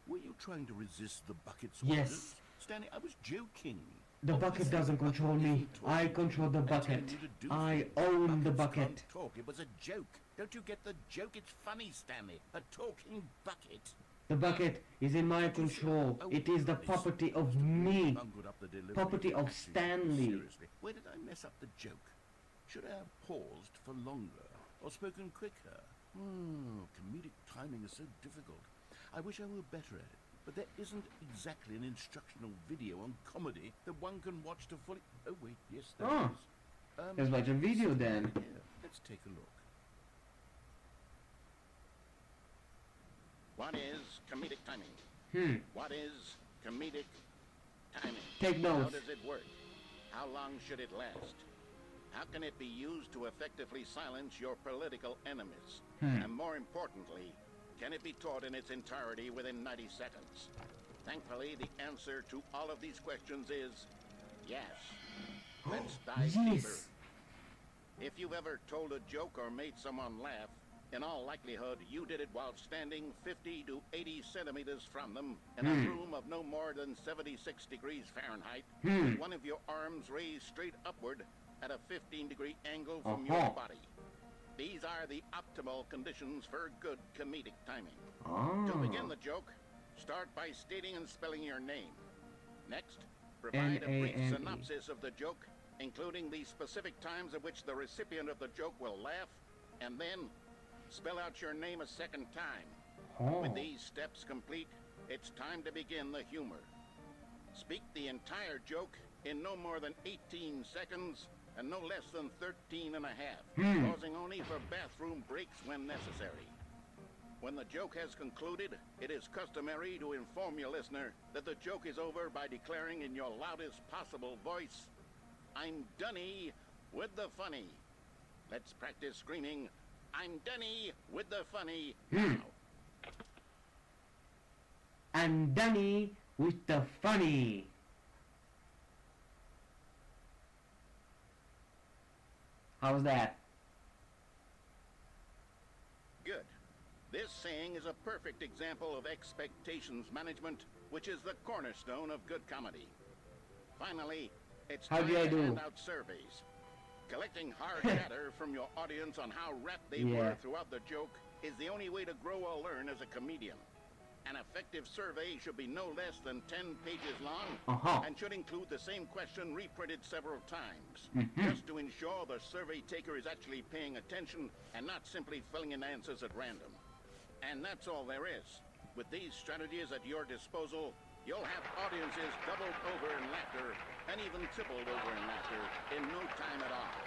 Were you trying to resist the bucket's Yes. orders? Stanley, I was joking. The bucket Obviously, doesn't the bucket control me. isn't talking I to you control the and telling bucket. you to do I things. own the Buckets bucket. can't talk. It was a joke. Don't you get the joke? It's funny, Stanley. A talking bucket. The bucket is in my control. Oh, It is the this property of must have really me. bungled up the delivery Property of taxi. Stanley. Seriously, where did I mess up the joke? Should I have paused for longer or spoken quicker? Comedic timing is so difficult. I wish I were better at it. But there isn't exactly an instructional video on comedy that one can watch to fully... Oh, wait, yes, there Oh. is. Let's watch a video then. Here, let's take a look. What is comedic timing? What is comedic timing? Take How notes. does it work? How long should it last? How can it be used to effectively silence your political enemies? And more importantly, can it be taught in its entirety within 90 seconds? Thankfully, the answer to all of these questions is yes. Let's dive deeper. Yes. If you've ever told a joke or made someone laugh, in all likelihood, you did it while standing 50 to 80 centimeters from them in a room of no more than 76 degrees Fahrenheit, with one of your arms raised straight upward at a 15-degree angle from your Uh-huh. body. These are the optimal conditions for good comedic timing. Ah. To begin the joke, start by stating and spelling your name. Next, provide a brief N-A-M-E. synopsis of the joke, including the specific times at which the recipient of the joke will laugh, and then spell out your name a second time. Oh. With these steps complete, it's time to begin the humor. Speak the entire joke in no more than 18 seconds and no less than 13 and a half, pausing only for bathroom breaks when necessary. When the joke has concluded, it is customary to inform your listener that the joke is over by declaring in your loudest possible voice, "I'm Dunny with the funny." Let's practice screaming, "I'm Dunny with the funny" now. I'm Dunny with the funny. How's that? Good. This saying is a perfect example of expectations management, which is the cornerstone of good comedy. Finally, it's How time do I to do? hand out surveys. Collecting hard data from your audience on how rapt they were throughout the joke is the only way to grow or learn as a comedian. An effective survey should be no less than 10 pages long and should include the same question reprinted several times, just to ensure the survey taker is actually paying attention and not simply filling in answers at random. And that's all there is. With these strategies at your disposal, you'll have audiences doubled over in laughter and even tripled over in laughter in no time at all.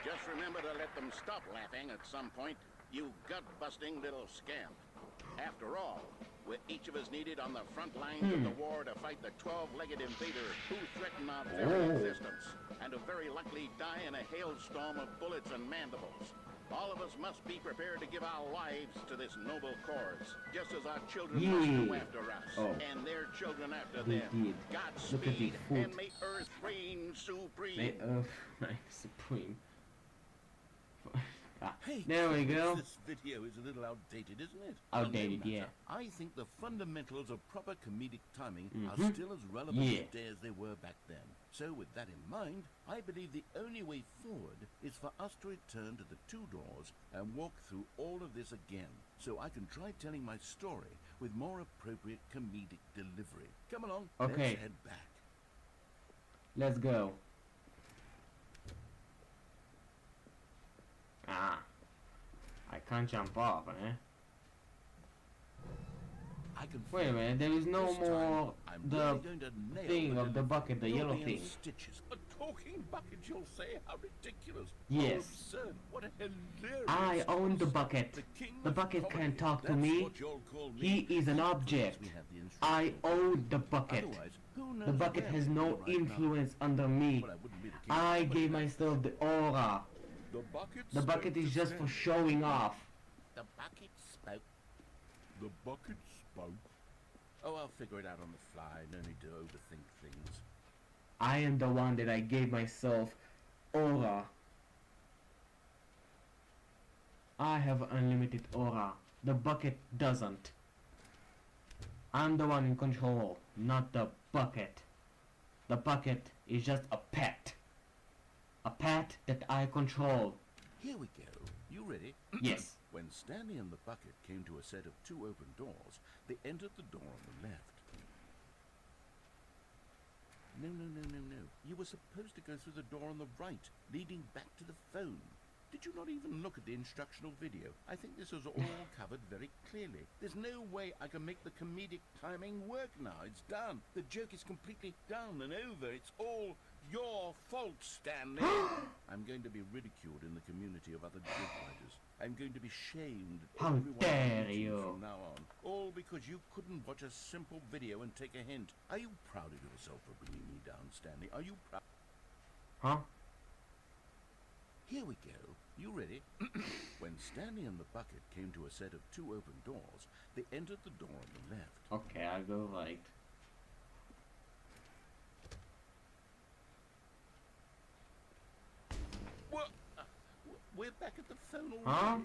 Just remember to let them stop laughing at some point, you gut-busting little scamp. After all, we're each of us needed on the front lines of the war to fight the 12-legged invader who threaten our very existence, and to very likely die in a hailstorm of bullets and mandibles. All of us must be prepared to give our lives to this noble cause, just as our children must do after us, and their children after them. Godspeed, and may Earth reign supreme. May Earth reign supreme. Hey, there we go. This video is a little outdated, isn't it? Outdated, No matter. yeah. I think the fundamentals of proper comedic timing are still as relevant today as they were back then. So with that in mind, I believe the only way forward is for us to return to the two doors and walk through all of this again, so I can try telling my story with more appropriate comedic delivery. Come along, Okay. let's head back. Let's go. Ah. I can't jump off, eh? I can Wait a feel minute, there is no this time more I'm the really going to nail thing of the delivery. bucket, the You'll yellow be in thing. Stitches. A talking bucket, you'll say? How ridiculous. Yes. How absurd. What a hilarious I own the concept. bucket. The king The of bucket comedy. can't talk to That's me. what you'll call me. He is an object. We have the I instructional own the bucket. Otherwise, who knows The bucket where has we'd no be right now. influence under me. But I wouldn't be the king of I comedy. gave myself the aura. The bucket is just for showing off. The bucket spoke. The bucket spoke. Oh, I'll figure it out on the fly. No need to overthink things. I am the one that I gave myself aura. I have unlimited aura. The bucket doesn't. I'm the one in control, not the bucket. The bucket is just a pet. A pet that I control. Here we go. You ready? Yes. When Stanley and the bucket came to a set of two open doors, they entered the door on the left. No. You were supposed to go through the door on the right, leading back to the phone. Did you not even look at the instructional video? I think this was all covered very clearly. There's no way I can make the comedic timing work now. It's done. The joke is completely done and over. It's all your fault, Stanley. I'm going to be ridiculed in the community of other joke writers. I'm going to be shamed at How everyone dare on YouTube you. from now on. All because you couldn't watch a simple video and take a hint. Are you proud of yourself for bringing me down, Stanley? Are you proud? Huh? Here we go. You ready? When Stanley and the bucket came to a set of two open doors, they entered the door on the left. Okay, I'll go right. What? We're back at the phone already. Huh?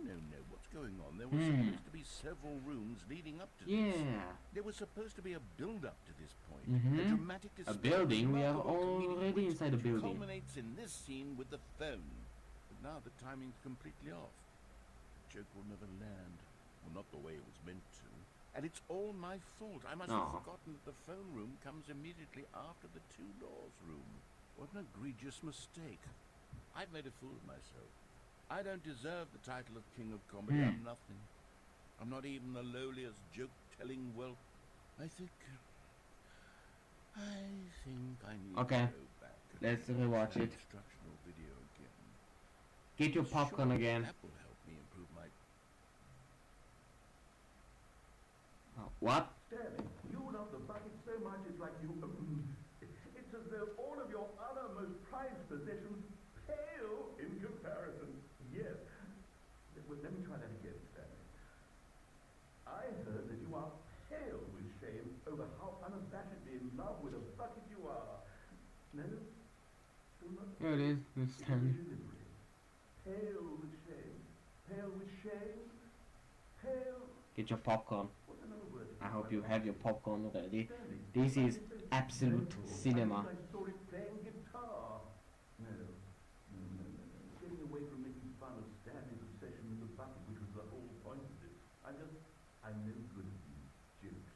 No. What's going on? There were supposed to be several rooms leading up to this. Yeah. There was supposed to be a build-up to this point. Mhm. A dramatic A display building? of We are remarkable comedic already wit inside the which building. culminates in this scene with the phone. But now the timing's completely off. The joke will never land. Well, not the way it was meant to. And it's all my fault. I must have Aw. forgotten that the phone room comes immediately after the two doors room. What an egregious mistake. I've made a fool of myself. I don't deserve the title of King of Comedy. I'm nothing. I'm not even the lowliest joke-telling whelp. I think I think I need Okay, to go back and let's watch rewatch that it. instructional video again. Get your popcorn Surely again. That will help me improve my... What? Stanley, you love the bucket so much it's like you... it's as though all of your other most prized possessions pale in comparison. Yes. Let me try that again, Stanley. I heard that you are pale with shame over how unabashedly in love with a bucket you are. No? Still not? Here it is. This time. Delivery. Pale with shame. Pale with shame. Pale... Get your popcorn. What's another word? I hope you have your popcorn already. Stanley, This is bucket absolute mental. cinema. I saw it playing guitar. No. Getting away from making fun of Stanley's obsession with the bucket, which was the whole point of this. I'm no good at these jokes.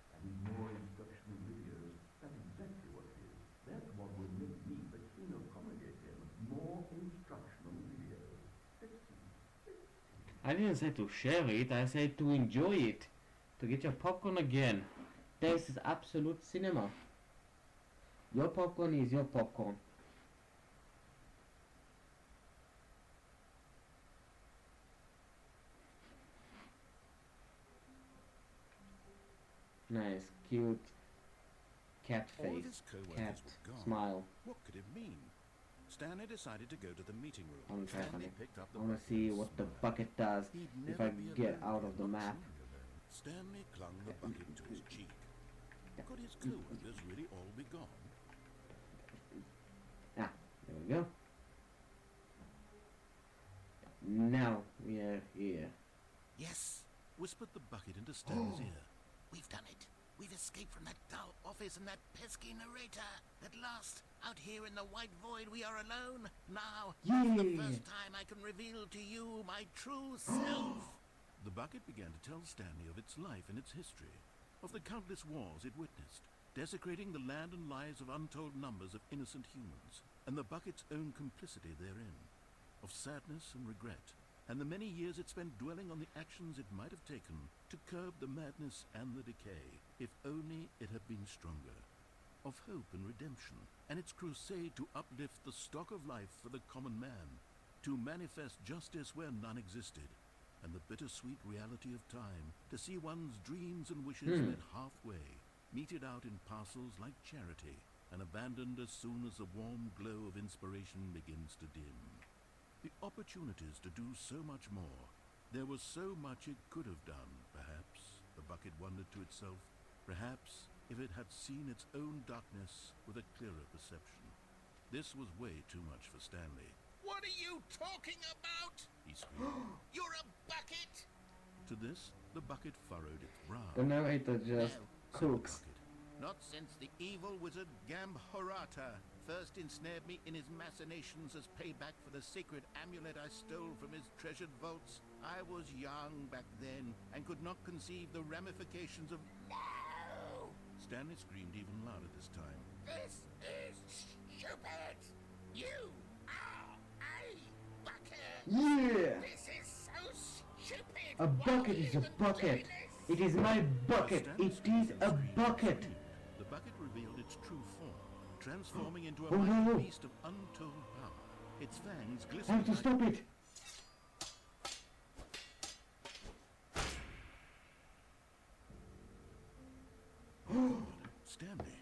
I need more instructional videos. That's exactly what it is. That's what will make me the king of comedy again. More instructional videos. Let's see. I didn't say to share it, I said to enjoy it. To get your popcorn again. This is absolute cinema. Your popcorn is your popcorn. Nice, cute cat All of face, his co-workers cat were gone. smile. What could it mean? Stanley decided to go to the meeting room. I wanna try Stanley something. picked up I the wanna bucket see and what the smiled. bucket does He'd if never I be get alone out again, of the not map. truly alone. Stanley clung the bucket to his cheek. Could his co-workers really all be gone? Ah, there we go. Now we are here. Yes, whispered the bucket into Stanley's ear. We've done it. We've escaped from that dull office and that pesky narrator. At last, out here in the white void, we are alone. Now, for the Yeah. first time, I can reveal to you my true self. The bucket began to tell Stanley of its life and its history, of the countless wars it witnessed, desecrating the land and lives of untold numbers of innocent humans, and the bucket's own complicity therein, of sadness and regret, and the many years it spent dwelling on the actions it might have taken to curb the madness and the decay, if only it had been stronger, of hope and redemption, and its crusade to uplift the stock of life for the common man, to manifest justice where none existed, and the bittersweet reality of time, to see one's dreams and wishes met halfway, meted out in parcels like charity, and abandoned as soon as the warm glow of inspiration begins to dim. The opportunities to do so much more. There was so much it could have done, perhaps, the bucket wondered to itself. Perhaps if it had seen its own darkness with a clearer perception. This was way too much for Stanley. What are you talking about? He screamed. You're a bucket! To this, the bucket furrowed its brow. The narrator just The cooks. bucket. Not since the evil wizard Gambhorata first ensnared me in his machinations as payback for the sacred amulet I stole from his treasured vaults. I was young back then and could not conceive the ramifications of... No! Stanley screamed even louder this time. This is stupid! You are a bucket! Yeah! This is so stupid! A bucket is a bucket. It is my bucket. Stanley It is screamed a and screamed. bucket. The bucket revealed its true form, transforming into a Oh, mighty no. beast of untold power. Its fangs I have glistened to like stop it. Stanley.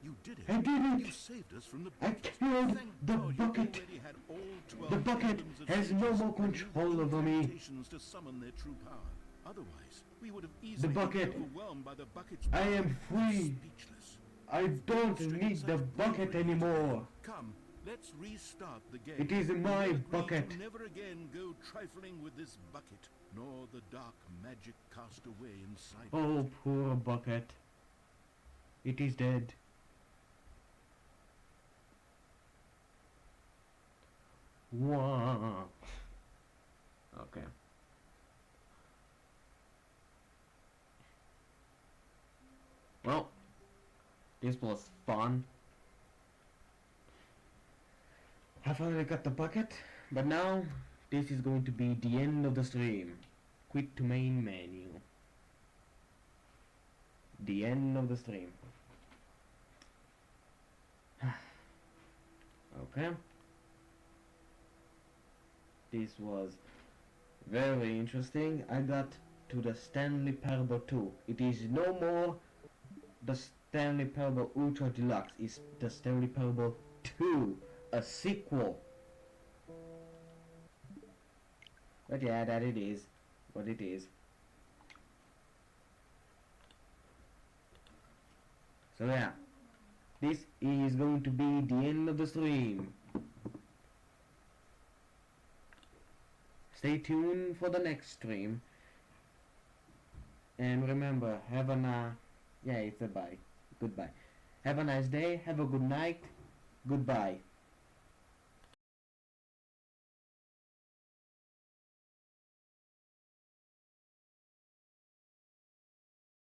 You did it. I did You it. saved us from the I bucket. killed Thank the God you bucket. already had all 12 The bucket kingdoms of has no sages more and used control over me. incantations to summon their true power. Otherwise, we would have easily bucket. been overwhelmed by the bucket's I power. am free. Speechless. I don't need the bucket anymore. Come, let's restart the game. It is my We agree bucket. to never again go trifling with this bucket, nor the dark magic cast away inside it. Oh, poor bucket. It is dead. Wow. Okay. Well, this was fun. I finally got the bucket, but now this is going to be the end of the stream. Quit to main menu. The end of the stream. Okay. This was very interesting. I got to the Stanley Parable 2. It is no more the Stanley Parable Ultra Deluxe. It's the Stanley Parable 2, a sequel. But yeah, that it is what it is. So yeah, this is going to be the end of the stream. Stay tuned for the next stream. And remember, have a yeah, it's a bye. Goodbye. Have a nice day, have a good night. Goodbye.